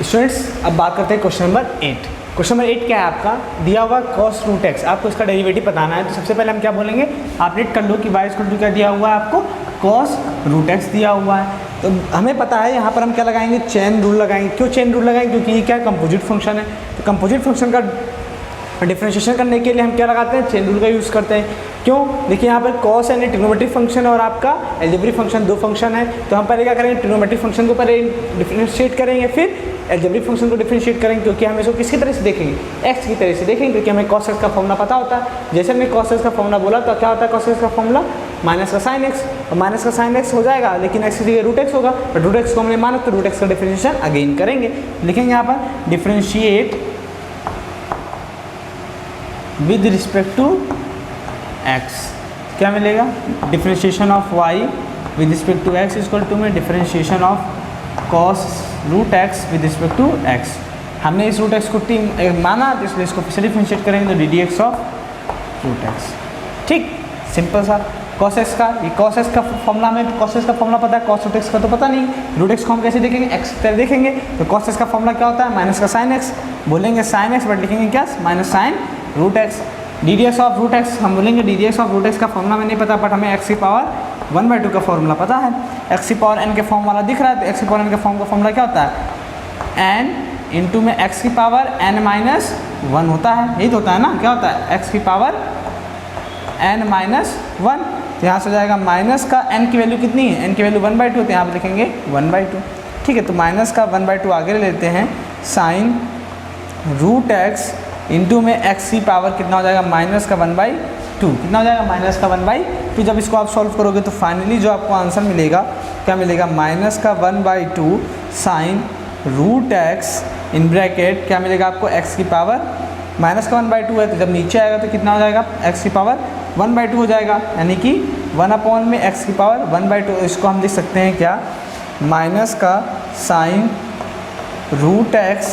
स्टूडेंट्स, अब बात करते हैं क्वेश्चन नंबर 8। क्वेश्चन नंबर 8 क्या है आपका, दिया हुआ cos √x, आपको इसका डेरिवेटिव बताना है। तो सबसे पहले हम क्या बोलेंगे, आप रेट कर लो कि y = क्या दिया हुआ है आपको, cos √x दिया हुआ है। तो हमें पता है यहाँ पर हम क्या लगाएंगे, चेन रूल लगाएंगे। क्यों चेन रूल लगाएंगे, क्योंकि ये क्या कंपोजिट फंक्शन है। तो कंपोजिट फंक्शन का डिफरेंशिएशन करने के लिए हम क्या लगाते हैं, चेन रूल का यूज़ करते हैं। क्यों, देखिए यहाँ पर cos है ट्रिग्नोमेट्रिक फंक्शन और आपका अलजेब्रिक फंक्शन, दो फंक्शन है। तो हम पहले क्या करेंगे, ट्रिग्नोमेट्रिक फंक्शन को पहले डिफरेंशिएट करेंगे, फिर अलजेब्रिक फंक्शन को डिफरेंशिएट करेंगे। क्योंकि हम इसको किसकी तरह से देखेंगे, x की तरह से देखेंगे, क्योंकि हमें cos x का फॉर्मूला पता होता है। जैसे हमने cos x का फॉर्मूला बोला, तो क्या होता है cos x का फॉर्मूला, माइनस का sin x, और माइनस का sin x हो जाएगा, लेकिन x की जगह √x होगा, और √x को हमने माना तो √x का डिफरेंशिएशन अगेन करेंगे। लिखेंगे यहाँ पर differentiate with respect to x, क्या मिलेगा, differentiation of y with respect to x equal to में differentiation of cos √x with respect to x। हमने इस √x को माना, तो इसलिए इसको फिर से डिफरेंशिएट करेंगे, तो ddx ऑफ √x। ठीक, सिंपल सा। cos x का, ये cos x का फॉर्मूला, हमें cos x का फॉर्मूला पता है, cos √x का तो पता नहीं। √x को हम कैसे देखेंगे, x तरह देखेंगे। तो cos x का फॉर्मूला क्या होता है, माइनस का sin x, बोलेंगे sin x, बट लिखेंगे क्या, minus sin √x। ddx of √x, हम बोलेंगे ddx ऑफ √x का फॉर्मूला हमें नहीं पता, बट हमें x की पावर 1/2 का फॉर्मूला पता है। x की पावर n के फॉर्म वाला दिख रहा है, तो x की पावर n के फॉर्म का फॉर्मूला क्या होता है, n इंटू में x की पावर n-1 होता है। यही तो होता है ना, क्या होता है, x की पावर n-1। तो यहाँ से हो जाएगा माइनस का n की वैल्यू कितनी है, n की वैल्यू 1/2 होती है, यहाँ पर लिखेंगे 1/2। ठीक है, तो माइनस का 1/2 आगे ले लेते हैं, sin √x इंटू में x की पावर कितना हो जाएगा, माइनस का 1/2। कितना हो जाएगा, माइनस का 1/2। जब इसको आप सॉल्व करोगे तो फाइनली जो आपको आंसर मिलेगा, क्या मिलेगा, माइनस का 1/2 sin √x इन ब्रैकेट, क्या मिलेगा आपको, x की पावर, माइनस का 1/2 है, तो जब नीचे आएगा तो कितना हो जाएगा, x की पावर 1/2 हो जाएगा, यानी कि 1 में x की पावर 1/2। इसको हम लिख सकते हैं क्या, माइनस का sin √x,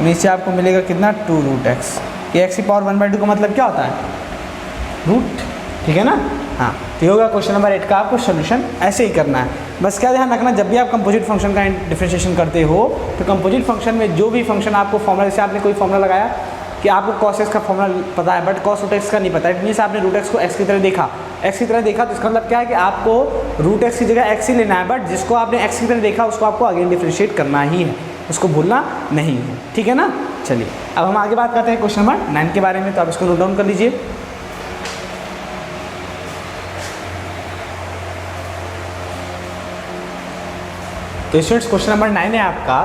नीचे आपको मिलेगा कितना, 2√x। ये x की पावर 1/2 का मतलब क्या होता है, रूट। ठीक है ना, हाँ। तो ये होगा क्वेश्चन नंबर 8 का आपको सोल्यूशन। ऐसे ही करना है, बस क्या ध्यान रखना, जब भी आप कंपोजिट फंक्शन का डिफरेंशिएशन करते हो, तो कंपोजिट फंक्शन में जो भी फंक्शन आपको फॉर्मूला, जैसे आपने कोई फॉर्मूला लगाया कि आपको cos x का फॉर्मूला पता है, बट cos √x का नहीं पता, इट मीन्स आपने √x को x की तरह देखा, x की तरह देखा, तो इसका मतलब क्या है कि आपको √x की जगह x ही लेना है, बट जिसको आपने x की तरह देखा उसको आपको अगेन डिफरेंशिएट करना ही है, उसको भूलना नहीं है। ठीक है ना, चलिए अब हम आगे बात करते हैं क्वेश्चन नंबर 9 के बारे में। तो आप इसको नोट डाउन कर लीजिए। तो स्टूडेंट्स क्वेश्चन नंबर 9 है आपका,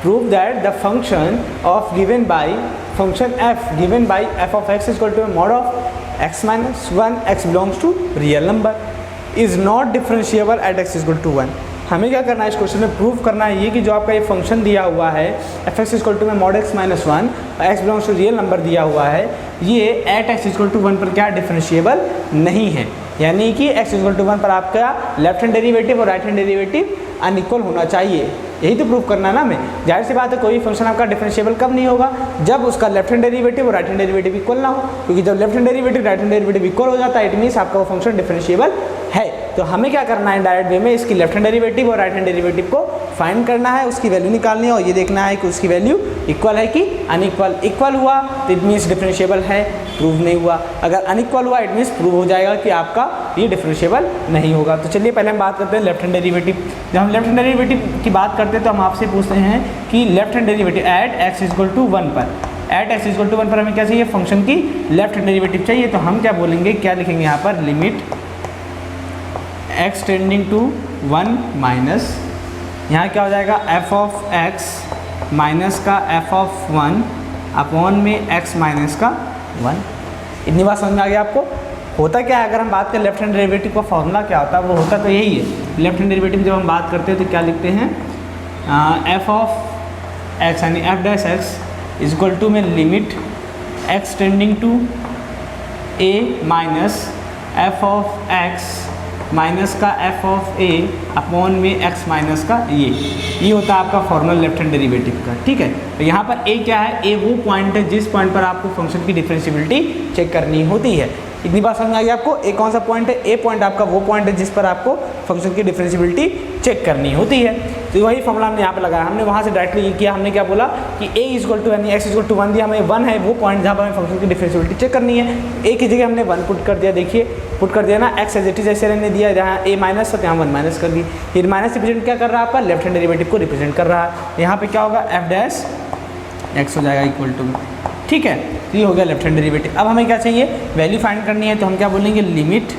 prove that the function of given by function f given by f of x equal to mod of x minus 1 x belongs to real number is not differentiable at x equal to 1। हमें क्या करना है, इस क्वेश्चन में प्रूव करना है ये कि जो आपका ये फंक्शन दिया हुआ है एफ एक्स इक्वल टू में मॉड x माइनस 1 और x belongs to real number दिया हुआ है, ये एट x इक्वल टू 1 पर क्या डिफरेंशिएबल नहीं है। यानी कि x इक्वल टू 1 पर आपका लेफ्ट हैंड डेरिवेटिव और राइट हैंड डेरिवेटिव अनइक्वल होना चाहिए। यही तो प्रूव करना है ना हमें। जाहिर सी बात है, कोई फंक्शन आपका डिफरेंशिएबल कब नहीं होगा, जब उसका लेफ्ट हैंड डेरिवेटिव और राइट हैंड डेरिवेटिव इक्वल ना हो, क्योंकि जब left hand derivative right hand derivative equal हो जाता है इट मीन्स आपका वो फंक्शन डिफरेंशिएबल है। तो हमें क्या करना है, डायरेक्ट वे में इसकी लेफ्ट हैंड डेरिवेटिव और राइट हैंड डेरिवेटिव को फाइंड करना है, उसकी वैल्यू निकालनी है और ये देखना है कि उसकी वैल्यू इक्वल है कि अनइक्वल। इक्वल हुआ तो इट मीन्स डिफरेंशिएबल है, प्रूव नहीं हुआ। अगर अनइक्वल हुआ इट मीन्स प्रूव हो जाएगा कि आपका ये डिफरेंशिएबल नहीं होगा। तो चलिए पहले हम बात करते हैं लेफ्ट हैंड डेरिवेटिव। जब हम लेफ्ट हैंड डेरिवेटिव की बात करते हैं तो हम आपसे पूछते हैं कि left hand derivative at x equal to 1 पर, एट x इक्वल टू 1 पर हमें क्या चाहिए, फंक्शन की लेफ्ट हैंड डेरिवेटिव चाहिए। तो हम क्या बोलेंगे, क्या लिखेंगे यहाँ पर, limit x tending to 1 minus, यहाँ क्या हो जाएगा f ऑफ x माइनस का f ऑफ 1 अपॉन में x माइनस का 1। इतनी बात समझ में आ गया आपको। होता क्या है, अगर हम बात करें लेफ्ट हैंड डेरिवेटिव का फॉर्मूला क्या होता है, वो होता तो यही है। लेफ्ट हैंड डेरिवेटिव जब हम बात करते हैं तो क्या लिखते हैं, f ऑफ x यानी f dash x is equal to में limit x tending to a minus f of x minus का f ऑफ a अपॉन में x माइनस का ये होता है आपका फॉर्मूला लेफ्ट हैंड डेरिवेटिव का। ठीक है, तो यहाँ पर a क्या है, a वो पॉइंट है जिस पॉइंट पर आपको फंक्शन की डिफरेंशिएबिलिटी चेक करनी होती है। इतनी बात समझ में आ गई आपको। ए कौन सा पॉइंट है, ए पॉइंट आपका वो पॉइंट है जिस पर आपको फंक्शन की डिफरेंशिएबिलिटी चेक करनी होती है। तो वही फॉर्मूला हमने यहाँ पे लगाया, हमने वहाँ से डायरेक्टली ये किया, हमने क्या बोला कि ए इक्वल टू यानी एक्स इक्वल टू 1 दिया, हमें 1 है वो पॉइंट जहाँ पर हमें फंक्शन की डिफरेंशिएबिलिटी चेक करनी है। ए की जगह हमने 1 पुट कर दिया, देखिए पुट कर दिया ना, एक्स एज इट इज ऐसे रहने दिया, जहाँ ए माइनस था यहाँ 1 माइनस कर दी। फिर माइनस रिप्रेजेंट क्या कर रहा है, आपका लेफ्ट हैंड डेरिवेटिव को रिप्रेजेंट कर रहा है। यहाँ पे क्या होगा, एफ डैश एक्स हो जाएगा इक्वल टू, ठीक है। तो ये हो गया लेफ्ट हैंड डेरिवेटिव। अब हमें क्या चाहिए, वैल्यू फाइंड करनी है। तो हम क्या बोलेंगे, limit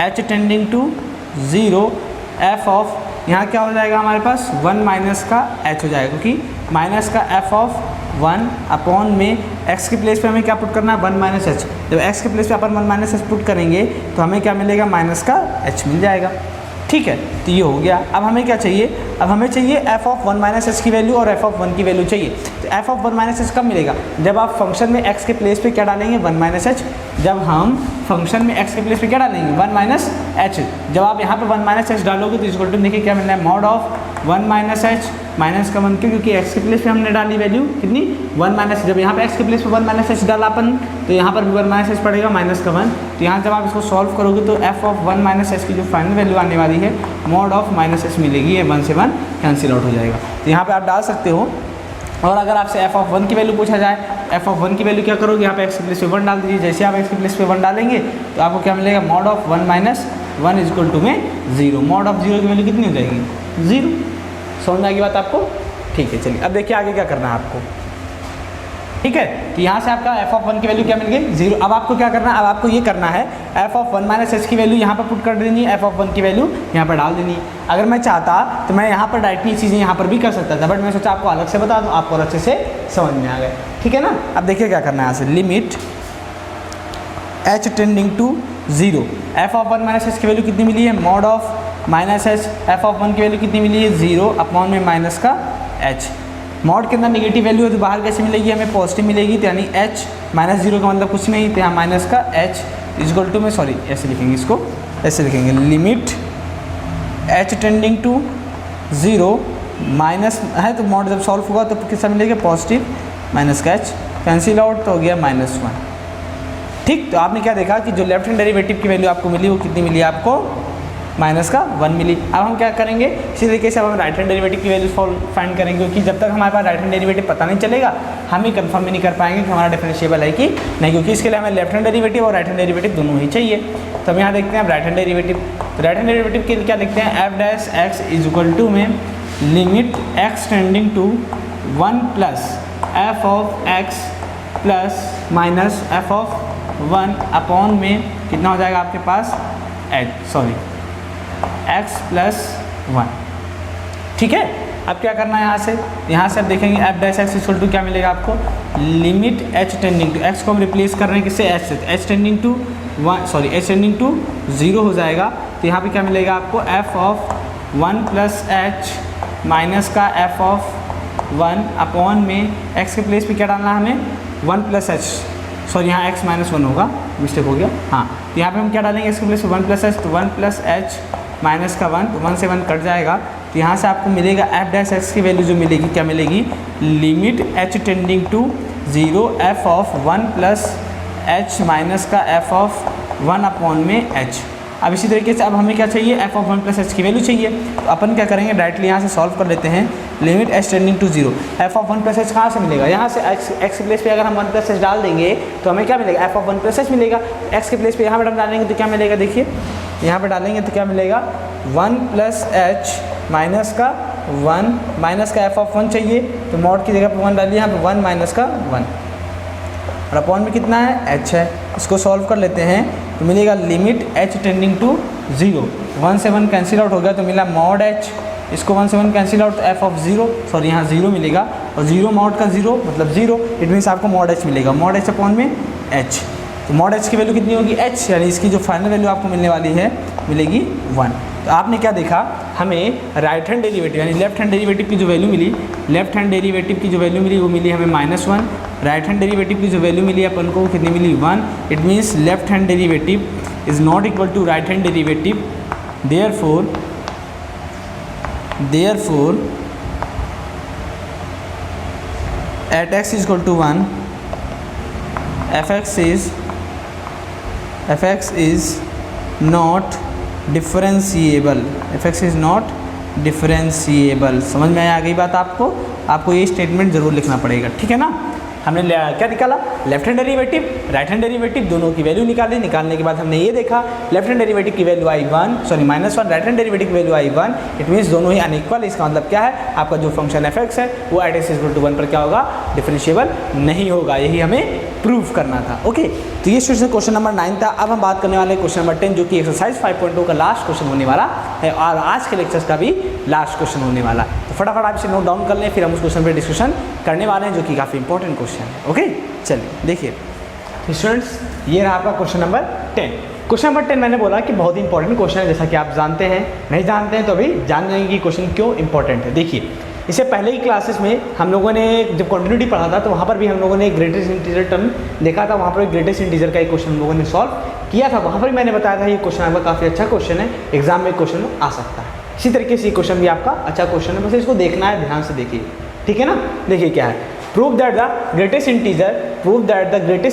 h tending to 0 f of, यहाँ क्या हो जाएगा हमारे पास 1 माइनस का h हो जाएगा, क्योंकि माइनस का f ऑफ 1 अपॉन में x के प्लेस पे हमें क्या पुट करना है, 1 माइनस h। जब x के प्लेस पे अपन 1 माइनस h पुट करेंगे तो हमें क्या मिलेगा, माइनस का h मिल जाएगा। ठीक है, तो ये हो गया। अब हमें क्या चाहिए, अब हमें चाहिए f ऑफ 1 माइनस एच की वैल्यू और f ऑफ 1 की वैल्यू चाहिए। तो f ऑफ 1 माइनस एच कब मिलेगा, जब आप फंक्शन में x के प्लेस पे क्या डालेंगे, 1 माइनस एच। जब हम फंक्शन में x के प्लेस पे क्या डालेंगे, 1 माइनस एच। जब आप यहाँ पे 1 माइनस एच डालोगे तो इक्वल टू देखिए क्या मिलना है, mod of 1 minus h minus का 1 क्योंकि x के प्लेस पे हमने डाली वैल्यू कितनी, 1 माइनस। जब यहाँ पे x के प्लेस पे 1 माइनस एच डाला अपन तो यहाँ पर भी 1 माइनस एच पड़ेगा माइनस का 1। तो यहाँ जब आप इसको सॉल्व करोगे तो f ऑफ 1 माइनस एच की जो फाइनल वैल्यू आने वाली है मॉड ऑफ माइनस एच मिलेगी, ये 1 से 1 कैंसिल आउट हो जाएगा। तो यहाँ पर आप डाल सकते हो। और अगर आपसे f ऑफ 1 की वैल्यू पूछा जाए, f ऑफ 1 की वैल्यू क्या करोगे, यहाँ पे x के प्लेस पे 1 डाल दीजिए। जैसे आप x के प्लेस पे 1 डालेंगे तो आपको क्या मिलेगा, mod of 1 minus 1 is equal to में 0। मॉड ऑफ 0 की वैल्यू कितनी हो जाएगी, 0। समझ में आ गई बात आपको। ठीक है, चलिए अब देखिए आगे क्या करना है आपको। ठीक है, तो यहाँ से आपका f ऑफ 1 की वैल्यू क्या मिल गई, 0। अब आपको क्या करना है, अब आपको ये करना है f ऑफ 1 माइनस एच की वैल्यू यहाँ पर पुट कर देनी है, f ऑफ 1 की वैल्यू यहाँ पर डाल देनी है। अगर मैं चाहता तो मैं यहाँ पर डायरेक्टली चीज़ें यहाँ पर भी कर सकता था, बट मैं सोचा आपको अलग से बता दूँ, आपको अच्छे से समझ में आ गए। ठीक है ना। अब देखिए क्या करना है, यहाँ से limit h tending to 0 f of 1 minus h की वैल्यू कितनी मिली है, mod of minus h, f of 1 की वैल्यू कितनी मिली है, 0 अपॉन में माइनस का h। मॉड के अंदर नेगेटिव वैल्यू है तो बाहर कैसे मिलेगी, हमें पॉजिटिव मिलेगी। तो यानी h माइनस 0 का मतलब कुछ नहीं, तो यहाँ माइनस का h इक्वल टू में, सॉरी ऐसे लिखेंगे इसको, ऐसे लिखेंगे limit h tending to 0 minus है तो मॉड जब सॉल्व होगा तो कितना मिलेगा, पॉजिटिव माइनस का h कैंसिल आउट तो हो गया -1। ठीक, तो आपने क्या देखा कि जो लेफ्ट हैंड डेरिवेटिव की वैल्यू आपको मिली वो कितनी मिली आपको, माइनस का 1 मिली। अब हम क्या करेंगे, इसी तरीके से अब हम राइट हैंड डेरिवेटिव की वैल्यू फाइंड करेंगे, क्योंकि जब तक हमारे पास राइट हैंड डेरिवेटिव पता नहीं चलेगा हम ही कंफर्म भी नहीं कर पाएंगे कि हमारा डिफरेंशिएबल है कि नहीं, क्योंकि इसके लिए हमें लेफ्ट हैंड डेरिवेटिव और राइट हैंड डेरिवेटिव दोनों ही चाहिए। तो हम यहाँ देखते हैं राइट हैंड डेरिवेटिव। तो राइट हैंड डेरिवेटिव के लिए क्या लिखते हैं, f dash x is equal to में limit x tending to 1 plus f of x plus minus f of 1 upon में कितना हो जाएगा आपके पास, x प्लस 1। ठीक है, अब क्या करना है यहाँ से अब देखेंगे f dash x equal to क्या मिलेगा आपको, limit h tending to, x को हम रिप्लेस कर रहे हैं किससे, h से, h tending to 1, sorry h tending to 0 हो जाएगा। तो यहाँ पे क्या मिलेगा आपको, f of 1 plus h minus का f ऑफ 1 अपॉन में x के प्लेस पे क्या डालना है हमें, 1 प्लस h, सॉरी यहाँ x माइनस 1 होगा, मिस्टेक हो गया। हाँ, तो यहाँ पे हम क्या डालेंगे इसके प्लेस पे 1 प्लस h, तो 1 प्लस h माइनस का 1, तो 1 से 1 कट जाएगा। तो यहाँ से आपको मिलेगा एफ डैश एक्स की वैल्यू जो मिलेगी क्या मिलेगी, limit h tending to 0 f of 1 plus h minus का f ऑफ 1 अपॉन में h। अब इसी तरीके से अब हमें क्या चाहिए, F of one plus h की वैल्यू चाहिए। तो अपन क्या करेंगे, डायरेक्टली यहाँ से सॉल्व कर लेते हैं। Limit h tending to zero, f of one plus h कहाँ से मिलेगा, यहाँ से एक्स के प्लेस पे अगर हम वन प्लस एच डाल देंगे तो हमें क्या मिलेगा, f of one plus H मिलेगा। एक्स के प्लेस पे यहाँ पर हम डालेंगे तो क्या मिलेगा, देखिए यहाँ पर डालेंगे तो क्या मिलेगा, वन प्लस एच माइनस का वन माइनस का एफ ऑफ वन चाहिए, तो मॉड की जगह पर वन डालिए, यहाँ पर वन माइनस का वन, और अपॉन में कितना है, एच है। इसको सॉल्व कर लेते हैं तो मिलेगा limit h tending to zero, 1 से 1 कैंसिल आउट हो गया तो मिला मॉड एच, इसको 1 से 1 कैंसिल आउट तो एफ ऑफ जीरो, सॉरी यहाँ जीरो मिलेगा, और जीरो मॉड का जीरो मतलब जीरो, इट मीन्स आपको मॉड एच मिलेगा, मॉड एच अपॉन में एच। तो मॉड एच की वैल्यू कितनी होगी, एच, यानी इसकी जो फाइनल वैल्यू आपको मिलने वाली है मिलेगी 1। तो आपने क्या देखा, हमें राइट हैंड डेरिवेटिव यानी लेफ्ट हैंड डेरिवेटिव की जो वैल्यू मिली, लेफ्ट हैंड डेरिवेटिव की जो वैल्यू मिली वो मिली हमें -1, राइट हैंड डेरिवेटिव की जो वैल्यू मिली अपन को कितनी मिली, 1। It means left hand derivative is not equal to right hand derivative, therefore at x is equal to 1 fx is not differentiable, fx is not differentiable। समझ में आ गई बात आपको ये स्टेटमेंट जरूर लिखना पड़ेगा, ठीक है ना। हमने क्या निकाला, left hand derivative right hand derivative दोनों की वैल्यू निकाली, निकालने के बाद हमने ये देखा लेफ्ट हैंड डेरिवेटिव की वैल्यू आई 1, सॉरी -1, राइट हैंड डेरिवेटिव की वैल्यू आई 1, इट मीन्स दोनों ही अनइक्वल। इसका मतलब क्या है, आपका जो फंक्शन एफ एक्स है वो एट एक्स इक्वल टू 1 पर क्या होगा, डिफरेंशिएबल नहीं होगा, यही हमें प्रूव करना था। ओके, तो ये क्वेश्चन नंबर 9 था। अब हम बात करने वाले क्वेश्चन नंबर 10 जो कि एक्सरसाइज 5.2 का लास्ट क्वेश्चन होने वाला है और आज के लेक्चर्स का भी लास्ट क्वेश्चन होने वाला है। तो फटाफट आप इसे नोट डाउन कर लें, फिर हम उस क्वेश्चन पर डिस्कशन करने वाले हैं जो कि काफ़ी इंपॉर्टेंट क्वेश्चन है। ओके, चलिए देखिए स्टूडेंट्स, ये रहा आपका क्वेश्चन नंबर 10। क्वेश्चन नंबर 10 मैंने बोला कि बहुत ही इंपॉर्टेंट क्वेश्चन है, जैसा कि आप जानते हैं, नहीं जानते हैं तो अभी जान जाएंगे कि क्वेश्चन क्यों इंपॉर्टेंट है। देखिए, इससे पहले की क्लासेस में हम लोगों ने जब कंटिन्यूटी पढ़ा था तो वहाँ पर भी हम लोगों ने ग्रेटेस्ट इंटीजर टर्म देखा था, वहाँ पर ग्रेटेस्ट इंटीजर का एक क्वेश्चन हम लोगों ने सॉल्व किया था। वहाँ पर मैंने बताया था ये क्वेश्चन आपका काफ़ी अच्छा क्वेश्चन है, एग्जाम में क्वेश्चन आ सकता है। इसी तरीके से ये क्वेश्चन भी आपका अच्छा क्वेश्चन है, बस इसको देखना है, ध्यान से देखिए, ठीक है ना। देखिए क्या है, prove that the greatest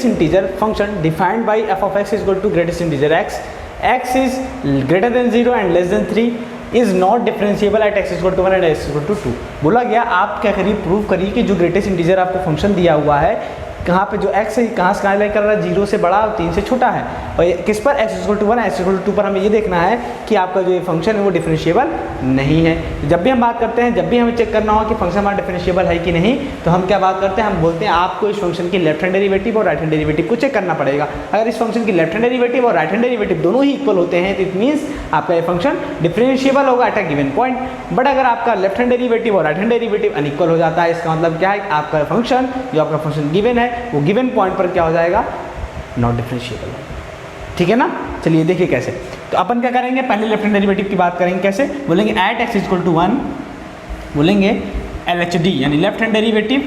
integer function defined by f of x is equal to greatest integer x is greater than 0 and less than 3 is not differentiable at x is equal to 1 and x is equal to 2। बोला गया आप क्या करिए, प्रूव करिए कि जो ग्रेटेस्ट इंटीजर आपको फंक्शन दिया हुआ है कहाँ पे जो x है कहाँ से लाइक कर रहा है, 0 से बड़ा और 3 से छोटा है, और किस पर x equal to 1 x equal to 2 पर हमें ये देखना है कि आपका जो ये फंक्शन है वो डिफरेंशिएबल नहीं है। जब भी हम बात करते हैं, जब भी हमें चेक करना हो कि फंक्शन हमारा डिफरेंशिएबल है कि नहीं, तो हम क्या बात करते हैं, हम बोलते हैं आपको इस फंक्शन की लेफ्ट हैंड डेरिवेटिव और राइट हैंड डेरिवेटिव को चेक करना पड़ेगा। अगर इस फंक्शन की लेफ्ट हैंड डेरिवेटिव और राइट हैंड डेरिवेटिव दोनों ही इक्वल होते हैं तो इट मीन्स आपका ये फंक्शन डिफरेंशिएबल होगा at a given point. But अगर आपका लेफ्ट हैंड डेरिवेटिव और राइट हैंड डेरिवेटिव अनइक्वल हो जाता है, इसका मतलब क्या है, आपका फंक्शन जो आपका फंक्शन गिवन है वो गिवन पॉइंट पर क्या हो जाएगा, नॉट डिफरेंशिएबल, ठीक है ना। चलिए देखिए कैसे, तो अपन क्या करेंगे, पहले लेफ्ट हैंड डेरिवेटिव की बात करेंगे, कैसे बोलेंगे, एट एक्स इक्वल टू 1 बोलेंगे LHD यानी left hand derivative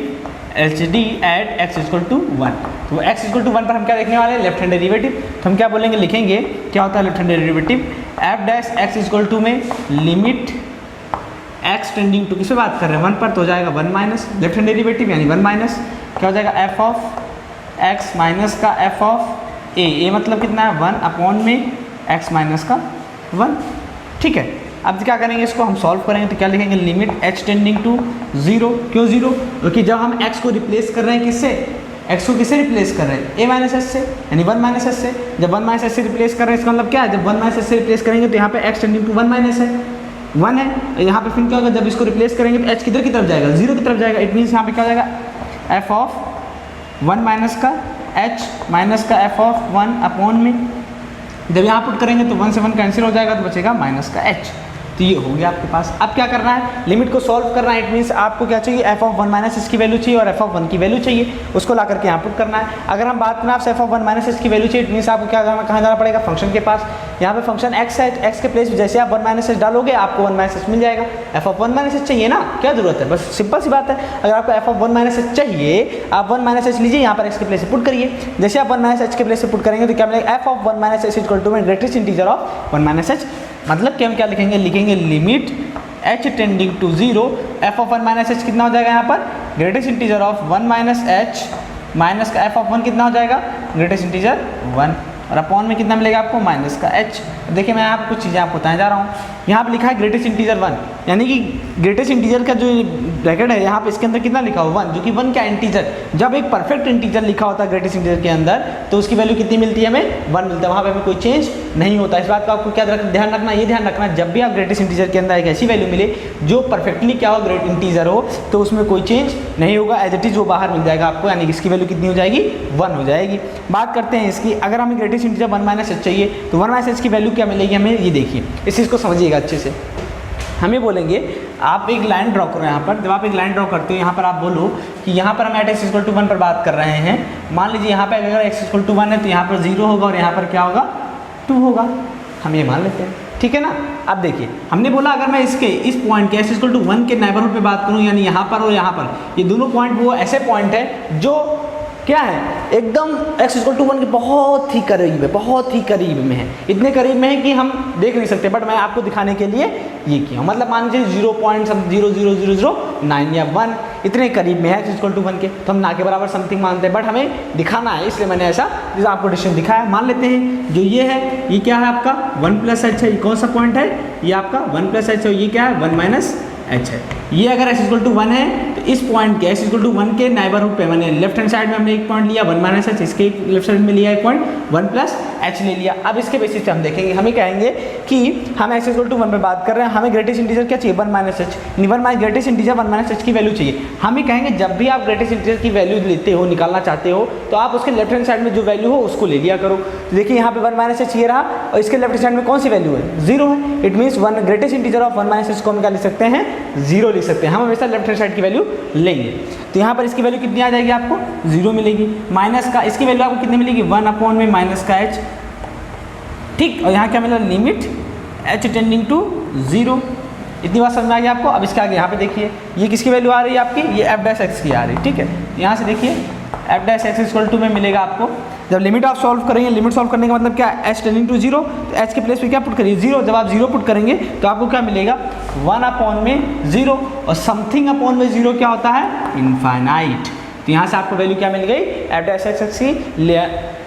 LHD at x equal to 1। तो एक्स इक्वल टू 1 पर हम क्या देखने वाले हैं, लेफ्ट हैंड डेरिवेटिव। तो हम क्या बोलेंगे, लिखेंगे क्या होता है left hand derivative, f dash x equal to में लिमिट एक्स टेंडिंग टू, किससे बात कर रहे हैं, 1 पर, तो हो जाएगा 1 माइनस लेफ्ट हैंड डेरिवेटिव यानी 1 माइनस क्या हो जाएगा, एफ ऑफ एक्स माइनस का एफ ऑफ ए मतलब कितना है, 1 अपॉन में एक्स माइनस का 1, ठीक है। अब क्या करेंगे, इसको हम सॉल्व करेंगे तो क्या लिखेंगे, लिमिट एच टेंडिंग टू 0, क्यों 0, क्योंकि जब हम x को रिप्लेस कर रहे हैं किससे, x को किससे रिप्लेस कर रहे हैं, a माइनस एस से, यानी 1 माइनस एस से। जब 1 माइनस एस से रिप्लेस कर रहे हैं इसका मतलब क्या है, जब 1 माइनस एस से रिप्लेस करेंगे तो यहाँ पे x टेंडिंग टू 1 माइनस है, 1 है, यहाँ पे फिर क्या होगा, जब इसको रिप्लेस करेंगे तो h किधर की तरफ जाएगा, 0 की तरफ जाएगा। इट मीन्स यहाँ पे क्या हो जाएगा, एफ ऑफ 1 माइनस का h माइनस का एफ ऑफ 1 अपॉन में, जब यहाँ पुट करेंगे तो 1 से 1 कैंसिल हो जाएगा तो बचेगा माइनस का h। तो ये हो गया आपके पास। अब क्या करना है, लिमिट को सॉल्व करना है। इट मीन्स आपको क्या चाहिए, एफ ऑफ 1 माइनस एस की वैल्यू चाहिए और एफ ऑफ 1 की वैल्यू चाहिए, उसको ला करके यहाँ पुट करना है। अगर हम बात करें आपसे एफ ऑफ 1 माइनस एस की वैल्यू चाहिए, इट मीन्स आपको क्या जाना, कहाँ जाना पड़ेगा, फंक्शन के पास। यहाँ पे फंक्शन एक्स है, एक्स के प्लेस जैसे आप 1 माइनस एस डालोगे आपको 1 माइनस एस मिल जाएगा। एफ ऑफ 1 माइनस एस चाहिए ना, क्या जरूरत है, बस सिंपल सी बात है। अगर आपको एफ ऑफ 1 माइनस एस चाहिए, आप 1 माइनस एस लीजिए, यहाँ पर एक्स के प्लेस से पुट करिए। जैसे आप 1 माइनस एच के प्लेस से पुट करेंगे तो क्या मिलेगा, f of 1 minus s equal to में greatest integer of 1 minus h. मतलब कि हम क्या लिखेंगे, लिखेंगे limit h tending to 0, f of 1 minus h कितना हो जाएगा, यहाँ पर greatest integer of 1 minus h minus का एफ ऑफ 1 कितना हो जाएगा, ग्रेटेस्ट इंटीजर 1। और अपॉन में कितना मिलेगा आपको माइनस का h। देखिए मैं आपको कुछ चीज़ें आपको बताने जा रहा हूँ। यहाँ पे लिखा है ग्रेटेस्ट इंटीजर 1, यानी कि ग्रेटेस्ट इंटीजर का जो ब्रैकेट है यहाँ पे इसके अंदर कितना लिखा हुआ 1, जो कि 1 क्या इंटीजर, जब एक परफेक्ट इंटीजर लिखा होता है ग्रेटेस्ट इंटीजर के अंदर तो उसकी वैल्यू कितनी मिलती है हमें 1 मिलता है, वहाँ पे हमें कोई चेंज नहीं होता। इस बात का आपको क्या ध्यान रखना, ये ध्यान रखना जब भी आप ग्रेटेस्ट इंटीजर के अंदर एक ऐसी वैल्यू मिले जो परफेक्टली क्या हो ग्रेट इंटीजर हो तो उसमें कोई चेंज नहीं होगा, एज इट इज वो बाहर मिल जाएगा आपको, यानी कि इसकी वैल्यू कितनी हो जाएगी 1 हो जाएगी। बात करते हैं इसकी, अगर हमें ग्रेटेस्ट इंटीजर 1 माइनस एच चाहिए तो 1 माइनस एच की वैल्यू क्या मिलेगी हमें, ये देखिए इस चीज़ को समझिएगा अच्छे से। हमें बोलेंगे आप एक लाइन ड्रॉ करो यहाँ पर, जब आप एक लाइन ड्रॉ करते हो यहाँ पर आप बोलो कि यहाँ पर हम एट एक्स इक्वल टू 1 पर बात कर रहे हैं। मान लीजिए यहाँ पर अगर एक्स इक्वल टू 1 है तो यहाँ पर 0 होगा और यहाँ पर क्या होगा 2 होगा, हम ये मान लेते हैं, ठीक है ना। अब देखिए हमने बोला अगर मैं इसके इस पॉइंट के एक्स इक्वल टू 1 के नेबरहुड पे बात करूँ, यानी यहाँ पर और यहाँ पर, ये दोनों पॉइंट वो ऐसे पॉइंट है जो क्या है एकदम x इक्वल टू 1 के बहुत ही करीब है, बहुत ही करीब में है, इतने करीब में है कि हम देख नहीं सकते, बट मैं आपको दिखाने के लिए ये किया। मतलब मान लीजिए 0.00009 या 1 इतने करीब में है x इक्वल टू 1 के, तो हम ना के बराबर समथिंग मानते हैं, बट हमें दिखाना है इसलिए मैंने ऐसा जैसे आपको डिस्टेंस दिखाया। मान लेते हैं जो ये है ये क्या है आपका 1 प्लस एच है, ये कौन सा पॉइंट है, ये आपका 1 प्लस एच है, ये क्या है 1 माइनस एच है। ये अगर x इक्वल टू 1 है तो इस पॉइंट के x इक्वल टू 1 के नेबरहुड पे मैंने लेफ्ट हैंड साइड में हमने एक पॉइंट लिया 1 माइनस एच, इसके लेफ्ट साइड में लिया एक पॉइंट 1 प्लस एच ले लिया। अब इसके बेसिस पे हम देखेंगे, हमें कहेंगे कि हम x इक्वल टू 1 पे बात कर रहे हैं, हमें ग्रेटेस्ट इंटीजर क्या चाहिए 1 minus H, greatest integer 1 minus h की वैल्यू चाहिए। हमें कहेंगे जब भी आप ग्रेटेस्ट इंटीजर की वैल्यू लेते हो निकालना चाहते हो तो आप उसके लेफ्ट हैंड साइड में जो वैल्यू हो उसको ले लिया करो। तो देखिए यहाँ पे 1 माइनस एच ये रहा और इसके लेफ्ट साइड में कौन सी वैल्यू है 0 है, it means greatest integer of 1 minus H को हम क्या लिख सकते हैं 0 लिख सकते हैं। हम हमेशा लेफ्ट हैंड साइड की वैल्यू लेंगे, तो यहाँ पर इसकी वैल्यू कितनी आ जाएगी आपको 0 मिलेगी, माइनस का इसकी वैल्यू आपको कितनी मिलेगी 1 अपॉन में माइनस का एच, ठीक। और यहाँ क्या मिला लिमिट एच टेंडिंग टू 0, इतनी बात समझ में आ गई आपको। अब इसके आगे यहाँ पे देखिए ये किसकी वैल्यू आ रही है आपकी, ये एफ डैश एक्स की आ रही है, ठीक है। यहाँ से देखिए f dash x equal to में मिलेगा आपको, जब लिमिट आप सॉल्व करेंगे, लिमिट सॉल्व करने का मतलब क्या है एच टेंडिंग टू 0, तो एच के प्लेस पे क्या पुट करिए 0, जब आप 0 पुट करेंगे तो आपको क्या मिलेगा 1 अपॉन में 0, और समथिंग अपॉन में 0 क्या होता है इनफाइनाइट। तो यहाँ से आपको वैल्यू क्या मिल गई एफ डैश एक्स की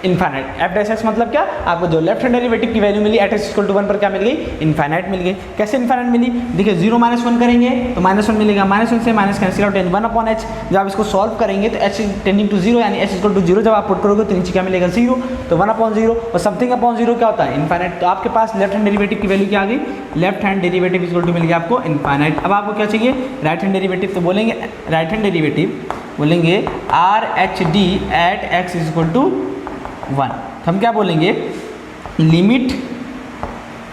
इनफाइनाइट। एफ डैश एक्स मतलब क्या, आपको जो लेफ्ट हैंड डेरिवेटिव की वैल्यू मिली एट एक्स इक्वल टू 1 पर क्या मिल गई इनफाइनाइट मिल गई। कैसे इनफाइनाइट मिली, देखिए 0 माइनस 1 करेंगे तो माइनस 1 मिलेगा, माइनस 1 से minus cancel out 1 upon H, जब आप इसको सॉल्व करेंगे तो एच टेंडिंग टू 0 यानी एच इक्वल टू 0 जब आप पुट करोगे तो नीचे क्या मिलेगा 0, तो 1 अपॉन 0 और समथिंग अपॉन 0 क्या होता है इनफाइनाइट। तो आपके पास लेफ्ट हैंड डेरिवेटिव की वैल्यू क्या आ गई, left hand derivative equal to मिल गया आपको इनफाइनाइट। अब आपको क्या चाहिए राइट हैंड डेरिवेटिव, तो बोलेंगे राइट हैंड डेरिवेटिव बोलेंगे R H D at x equal to 1, हम क्या बोलेंगे लिमिट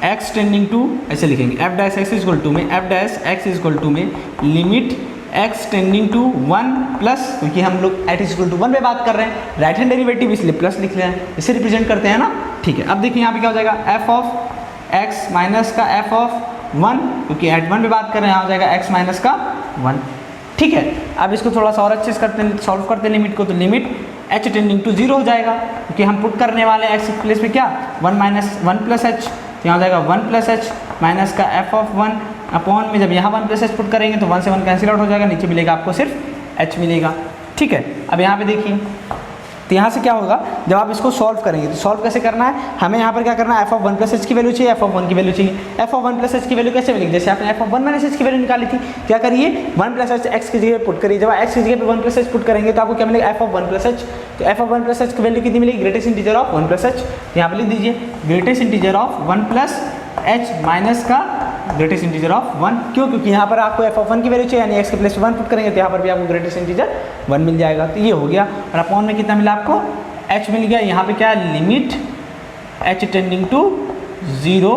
x टेंडिंग टू, ऐसे लिखेंगे f dash x equal to में f dash x equal to में limit x tending to 1 plus, क्योंकि हम लोग एट इक्वल टू 1 पे बात कर रहे हैं, राइट हैंड डेरिवेटिव इसलिए प्लस लिख रहे हैं, इसे रिप्रेजेंट करते हैं ना, ठीक है। अब देखिए यहाँ पे क्या हो जाएगा f ऑफ x माइनस का f ऑफ 1, क्योंकि एट 1 पे बात कर रहे हैं, यहाँ हो जाएगा x माइनस का 1, ठीक है। अब इसको थोड़ा सा और अच्छे से करते हैं, सॉल्व करते हैं लिमिट को, तो लिमिट h टेंडिंग टू 0 हो जाएगा, क्योंकि हम पुट करने वाले हैं x प्लेस में क्या 1 माइनस 1 प्लस एच, तो यहाँ हो जाएगा 1 प्लस एच माइनस का f ऑफ 1 अपॉन में जब यहाँ 1 प्लस एच पुट करेंगे तो 1 से 1 कैंसिल आउट हो जाएगा, नीचे मिलेगा आपको सिर्फ h मिलेगा, ठीक है। अब यहाँ पे देखिए तो यहाँ से क्या होगा जब आप इसको सॉल्व करेंगे, तो सॉल्व कैसे करना है, हमें यहाँ पर क्या करना है f ऑफ 1 प्लस एच की वैल्यू चाहिए, f ऑफ 1 की वैल्यू चाहिए। f ऑफ 1 प्लस एच की वैल्यू कैसे मिलेगी, जैसे आपने f ऑफ 1 माइनस एच की वैल्यू निकाली थी, क्या करिए 1 प्लस एच एक्स की जगह पुट करिए, जब x की जगह पे 1 प्लस एच पुट करेंगे तो आपको क्या मिलेगा f ऑफ 1 प्लस एच, तो f ऑफ 1 प्लस एच की वैल्यू कितनी मिलेगी greatest integer of 1 plus H, यहाँ पर लिख दीजिए greatest integer of 1 plus h minus का ग्रेटेस्ट इंटीजर ऑफ 1, क्यों, क्योंकि यहाँ पर आपको f ऑफ 1 की वैल्यू चाहिए, यानी x के प्लेस 1 पुट करेंगे तो यहाँ पर भी आपको ग्रेटेस्ट इंटीजर 1 मिल जाएगा। तो ये हो गया, और अपॉन में कितना मिला आपको h मिल गया। यहाँ पे क्या है limit h tending to 0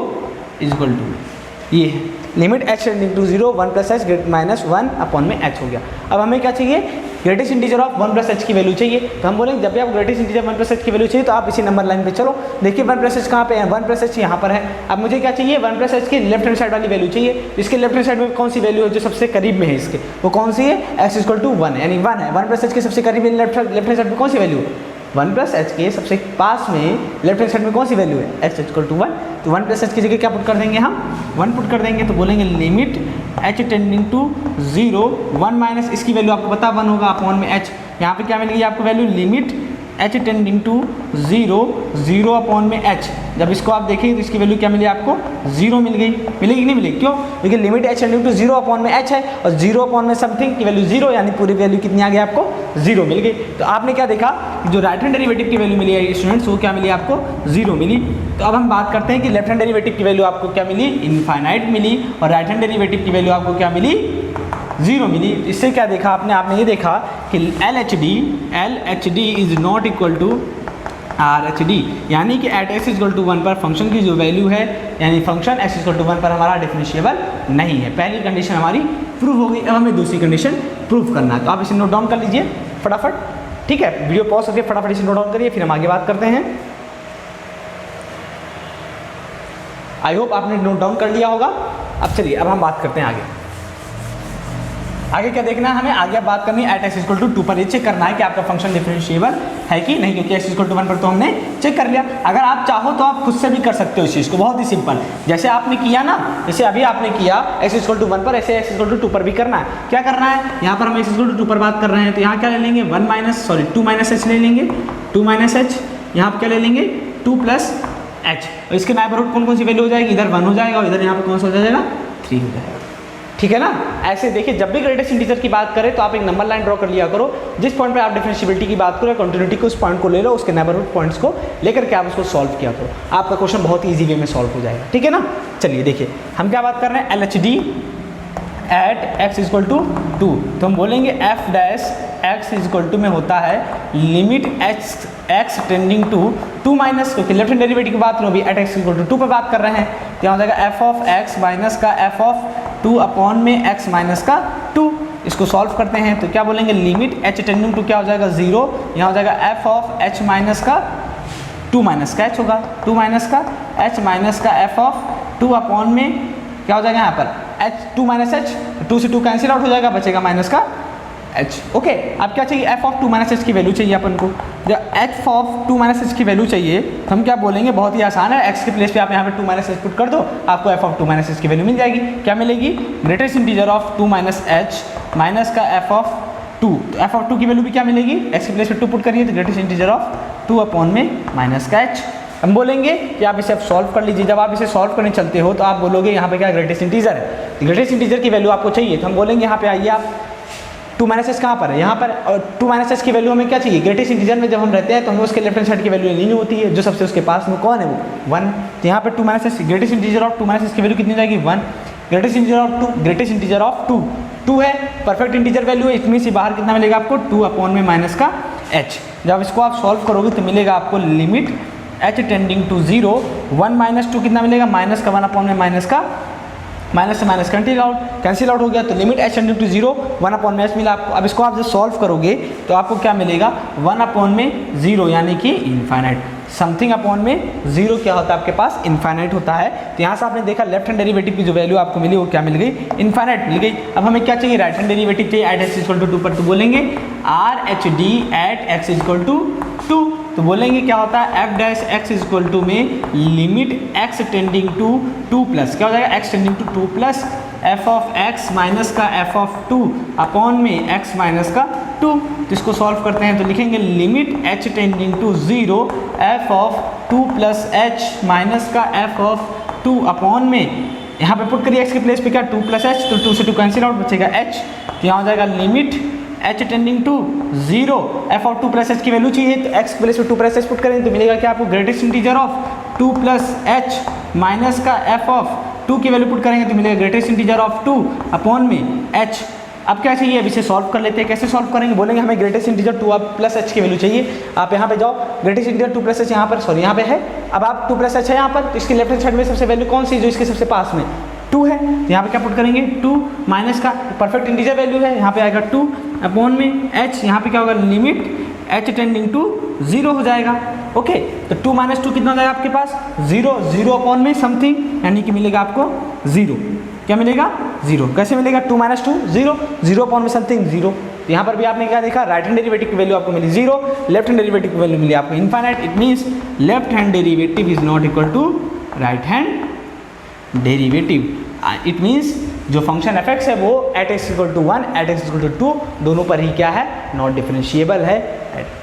equal to ये limit h tending to 0 1 plus h minus 1 upon में h हो गया। अब हमें क्या चाहिए greatest integer of 1 plus h की वैल्यू चाहिए, तो हम बोलेंगे जब भी आप ग्रेटेस्ट इंटीजर 1 प्लस एच की वैल्यू चाहिए तो आप इसी नंबर लाइन पे चलो, देखिए 1 प्लस एच कहाँ पे है, 1 प्लस एच यहाँ पर है। अब मुझे क्या चाहिए 1 प्लस एच की लेफ्ट हैंड साइड वाली वैल्यू चाहिए, इसके लेफ्ट हैंड साइड में कौन सी वैल्यू है जो सबसे करीब में है इसके, वो कौन सी है x इक्वल टू 1 यानी 1 है। 1 प्लस एच के सबसे करीब में लेफ्ट हैंड साइड में कौन सी वैल्यू है 1 प्लस एच के सबसे पास में लेफ्ट हैंड साइड में कौन सी वैल्यू है x इक्वल टू 1, तो 1 प्लस एच की जगह क्या पुट कर देंगे हम 1 पुट कर देंगे, तो बोलेंगे limit h tending to 0 1 minus इसकी वैल्यू आपको पता 1 होगा अपॉन में h, यहाँ पे क्या मिल गई आपको value limit h tending to 0, 0 upon में एच। जब इसको आप देखेंगे तो इसकी वैल्यू क्या मिली आपको, 0 मिल गई। मिलेगी नहीं मिलेगी, क्यों? क्योंकि limit h tending to 0 upon में एच है और 0 अपॉन में समथिंग की वैल्यू 0, यानी पूरी वैल्यू कितनी आ गई आपको, 0 मिल गई। तो आपने क्या देखा, जो राइट हैंड डेरिवेटिव की वैल्यू मिली है स्टूडेंट्स, वो क्या मिली आपको, 0 मिली। तो अब हम बात करते हैं कि लेफ्ट हैंड डेरिवेटिव की वैल्यू आपको क्या मिली, इनफाइनाइट मिली, और राइट हैंड डेरिवेटिव की वैल्यू आपको क्या मिली, 0 मिली। इससे क्या देखा आपने ये देखा कि LHD is not equal to RHD, यानी कि एट x इक्वल टू 1 पर फंक्शन की जो वैल्यू है, यानी फंक्शन x इक्वल टू 1 पर हमारा डिफरेंशिएबल नहीं है। पहली कंडीशन हमारी प्रूव हो गई। अब हमें दूसरी कंडीशन प्रूव करना है, तो आप इसे नोट डाउन कर लीजिए फटाफट, ठीक है? वीडियो पॉज करके फटाफट इसे नोट डाउन करिए, फिर हम आगे बात करते हैं। आई होप आपने नोट डाउन कर लिया होगा। अब चलिए, अब हम बात करते हैं आगे क्या देखना है हमें, आगे अब बात करनी है एट x इक्वल टू 2 पर। ये चेक करना है कि आपका फंक्शन डिफरेंशिएबल है कि नहीं, क्योंकि x इक्वल टू 1 पर तो हमने चेक कर लिया। अगर आप चाहो तो आप खुद से भी कर सकते हो इस चीज़ को, बहुत ही सिंपल, जैसे आपने किया ना, जैसे अभी आपने किया x इक्वल टू 1 पर, ऐसे x इक्वल टू 2 पर भी करना है। क्या करना है, यहाँ पर हम x इक्वल टू 2 पर बात कर रहे हैं, तो यहाँ क्या ले लेंगे, 2 माइनस h ले लेंगे, 2 माइनस h, यहाँ पर क्या ले लेंगे, 2 प्लस h, और इसके नेबरहुड कौन कौन सी वैल्यू हो जाएगी, इधर 1 हो जाएगा और इधर यहाँ पर कौन सा हो जाएगा, 3 हो जाएगा, ठीक है ना? ऐसे देखिए, जब भी ग्रेटेस्ट इंटीजर की बात करें तो आप एक नंबर लाइन ड्रॉ कर लिया करो, जिस पॉइंट पे आप डिफरेंशिएबिलिटी की बात करो, कंटिन्यूटी को, उस पॉइंट को ले लो, उसके नेबरहुड पॉइंट्स को लेकर के आप उसको सॉल्व किया करो, आपका क्वेश्चन बहुत ईजी वे में सॉल्व हो जाएगा, ठीक है ना? चलिए देखिए, हम क्या बात कर रहे हैं, LHD at x equal to 2, तो हम बोलेंगे f dash x equal to में होता है limit x tending to 2 minus, क्योंकि लेफ्ट हैंड डेरिवेटिव की बात करो अभी, एट x इक्वल टू 2 पर बात कर रहे हैं, तो यहाँ हो जाएगा f ऑफ x माइनस का f ऑफ 2 अपॉन में x माइनस का 2। इसको सॉल्व करते हैं तो क्या बोलेंगे, लिमिट h टेंडिंग टू क्या हो जाएगा, 0, यहाँ हो जाएगा f ऑफ h माइनस का 2 माइनस का h होगा, 2 माइनस का h माइनस का f ऑफ 2 अपॉन में क्या हो जाएगा यहाँ पर h, 2 माइनस h, 2 से 2 कैंसिल आउट हो जाएगा, बचेगा माइनस का h। ओके, अब क्या चाहिए, f ऑफ 2 माइनस h की वैल्यू चाहिए अपन को। जब h ऑफ 2 माइनस h की वैल्यू चाहिए तो हम क्या बोलेंगे, बहुत ही आसान है, x के प्लेस पे आप यहाँ पे 2 माइनस h पुट कर दो, आपको f ऑफ 2 माइनस h की वैल्यू मिल जाएगी। क्या मिलेगी, greatest integer of 2 minus h minus का f ऑफ 2, तो f ऑफ 2 की वैल्यू भी क्या मिलेगी, x के प्लेस पे 2 पुट करिए तो ग्रेटेस्ट इंटीजर ऑफ 2 अपॉन में माइनस का h। हम बोलेंगे कि आप इसे अब सॉल्व कर लीजिए। जब आप इसे सॉल्व करने चलते हो तो आप बोलोगे यहाँ पे क्या ग्रेटेस्ट इंटीजर है, ग्रेटेस्ट इंटीजर की वैल्यू आपको चाहिए, तो हम बोलेंगे यहाँ पे आइए आप 2 माइनस एच कहाँ पर है, यहाँ पर, और 2 माइनस एच की वैल्यू हमें क्या चाहिए, ग्रेटेस्ट इंटीजर में जब हम रहते हैं तो हमें उसके लेफ्ट हैंड साइड की वैल्यू लेनी होती है, जो सबसे उसके पास में कौन है वो 1, तो यहाँ पर 2 minus H, greatest integer of 2 minus h की वैल्यू कितनी हो जाएगी 1, greatest integer of 2, greatest integer of 2 है, परफेक्ट इंटीजर वैल्यू है, इसमें से बाहर कितना मिलेगा आपको 2 अपॉन में माइनस का h। जब इसको आप सॉल्व करोगे तो मिलेगा आपको limit h tending to 0, 1 minus 2 कितना मिलेगा, माइनस का 1 अपॉन में माइनस का, माइनस से माइनस कैंसिल आउट हो गया, तो limit h tending to 0, 1 upon में h मिला आपको। अब इसको आप जब सॉल्व करोगे तो आपको क्या मिलेगा, 1 अपॉन में 0 यानी कि इनफाइनाइट, समथिंग अपॉन में 0 क्या होता है आपके पास, इनफाइनाइट होता है। तो यहाँ से आपने देखा लेफ्ट हैंड डेरिवेटिव की जो वैल्यू आपको मिली वो क्या मिल गई, इनफाइनाइट मिल गई। अब हमें क्या चाहिए, राइट हैंड डेरिवेटिव चाहिए एट x इक्वल टू 2 पर, तो बोलेंगे RHD at x equal to 2, तो बोलेंगे क्या होता है f dash x equal to में limit x tending to 2 plus क्या हो जाएगा, x tending to 2 plus f of x minus का f ऑफ 2 अपॉन में x माइनस का 2। तो इसको सॉल्व करते हैं तो लिखेंगे limit h tending to 0 f of 2 plus h minus का f ऑफ 2 अपॉन में, यहाँ पे पुट करिए x के प्लेस पे क्या 2 प्लस h, तो 2 से 2 कैंसिल आउट, बचेगा h, तो यहाँ हो जाएगा limit h tending to 0 f of 2 plus h की वैल्यू चाहिए, तो x प्लेस पे 2 प्लस h पुट करेंगे तो मिलेगा क्या आपको, greatest integer of 2 plus h minus का f ऑफ 2 की वैल्यू पुट करेंगे तो मिलेगा ग्रेटेस्ट इंटीजर ऑफ 2 अपॉन में h। अब क्या चाहिए, अब इसे सॉल्व कर लेते हैं। कैसे सॉल्व करेंगे, बोलेंगे हमें ग्रेटेस्ट इंटीजर 2 प्लस h की वैल्यू चाहिए। आप यहाँ पे जाओ, ग्रेटेस्ट इंटीजर 2 प्लस h यहाँ पर, सॉरी यहाँ पे है, अब आप 2 प्लस h है यहाँ पर, तो इसके लेफ्ट हैंड साइड में सबसे वैल्यू कौन सी जो इसके सबसे पास में 2 है, तो यहाँ पे क्या पुट करेंगे 2 माइनस का परफेक्ट इंटीजर वैल्यू है, यहाँ पे आएगा 2 अपॉन में h, यहाँ पे क्या होगा लिमिट h टेंडिंग टू 0 हो जाएगा। ओके, तो 2 माइनस 2 कितना हो जाएगा आपके पास 0, 0 अपॉन में समथिंग, यानी कि मिलेगा आपको 0, क्या मिलेगा 0। कैसे मिलेगा, 2 माइनस 2 0, 0 अपॉन में समथिंग 0। तो यहाँ पर भी आपने क्या देखा, राइट हैंड डेरिवेटिव की वैल्यू आपको मिली 0, लेफ्ट हैंड डेरिवेटिव की वैल्यू मिली आपको infinite. It means left hand derivative is not equal to right hand derivative. It means जो फंक्शन एफ एक्स है वो at x equal to 1 at x equal to 2 दोनों पर ही क्या है, नॉट डिफरेंशिएबल है।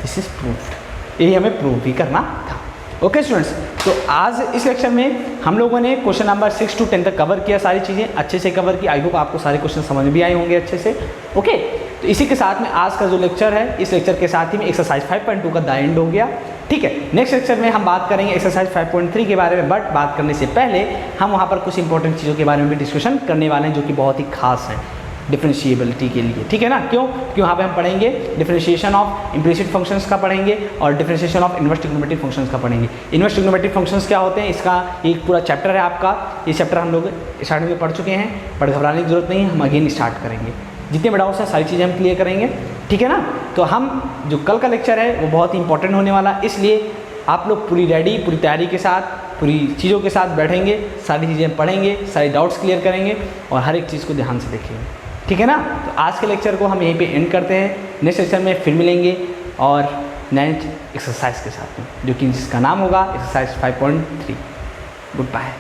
This is proved. यही हमें प्रूव भी करना था। ओके स्टूडेंट्स, तो आज इस लेक्चर में हम लोगों ने क्वेश्चन नंबर 6 to 10 तक कवर किया, सारी चीज़ें अच्छे से कवर की। आई होप आपको सारे क्वेश्चन समझ में भी आए होंगे अच्छे से। ओके, तो इसी के साथ में आज का जो लेक्चर है, इस लेक्चर के साथ ही में एक्सरसाइज 5.2 का द एंड हो गया। ठीक है, नेक्स्ट लेक्चर में हम बात करेंगे एक्सरसाइज 5.3 के बारे में, बट बात करने से पहले हम वहाँ पर कुछ इंपॉर्टेंट चीज़ों के बारे में भी डिस्कशन करने वाले हैं जो कि बहुत ही खास हैं डिफरेंशिएबिलिटी के लिए। ठीक है ना, क्यों? क्योंकि वहाँ पे हम पढ़ेंगे डिफरेंशिएशन ऑफ इम्प्लिसिट फंक्शंस का पढ़ेंगे और differentiation of inverse trigonometric functions का पढ़ेंगे। इनवर्स ट्रिग्नोमेट्रिक फंक्शंस क्या होते हैं, इसका एक पूरा चैप्टर है आपका। ये चैप्टर हम लोग स्टार्टिंग में पढ़ चुके हैं, पर घबराने की जरूरत नहीं है, हम अगेन स्टार्ट करेंगे। जितने भी डाउट्स हैं सारी चीज़ें हम क्लियर करेंगे। ठीक है ना, तो हम जो कल का लेक्चर है वो बहुत ही इंपॉर्टेंट होने वाला, इसलिए आप लोग पूरी रेडी, पूरी तैयारी के साथ, पूरी चीज़ों के साथ बैठेंगे, सारी चीज़ें पढ़ेंगे, सारे डाउट्स क्लियर करेंगे और हर एक चीज़ को ध्यान से देखेंगे। ठीक है ना, तो आज के लेक्चर को हम यहीं पे एंड करते हैं। नेक्स्ट लेक्चर में फिर मिलेंगे और नए एक्सरसाइज के साथ में, जो कि जिसका नाम होगा एक्सरसाइज 5.3। Good bye.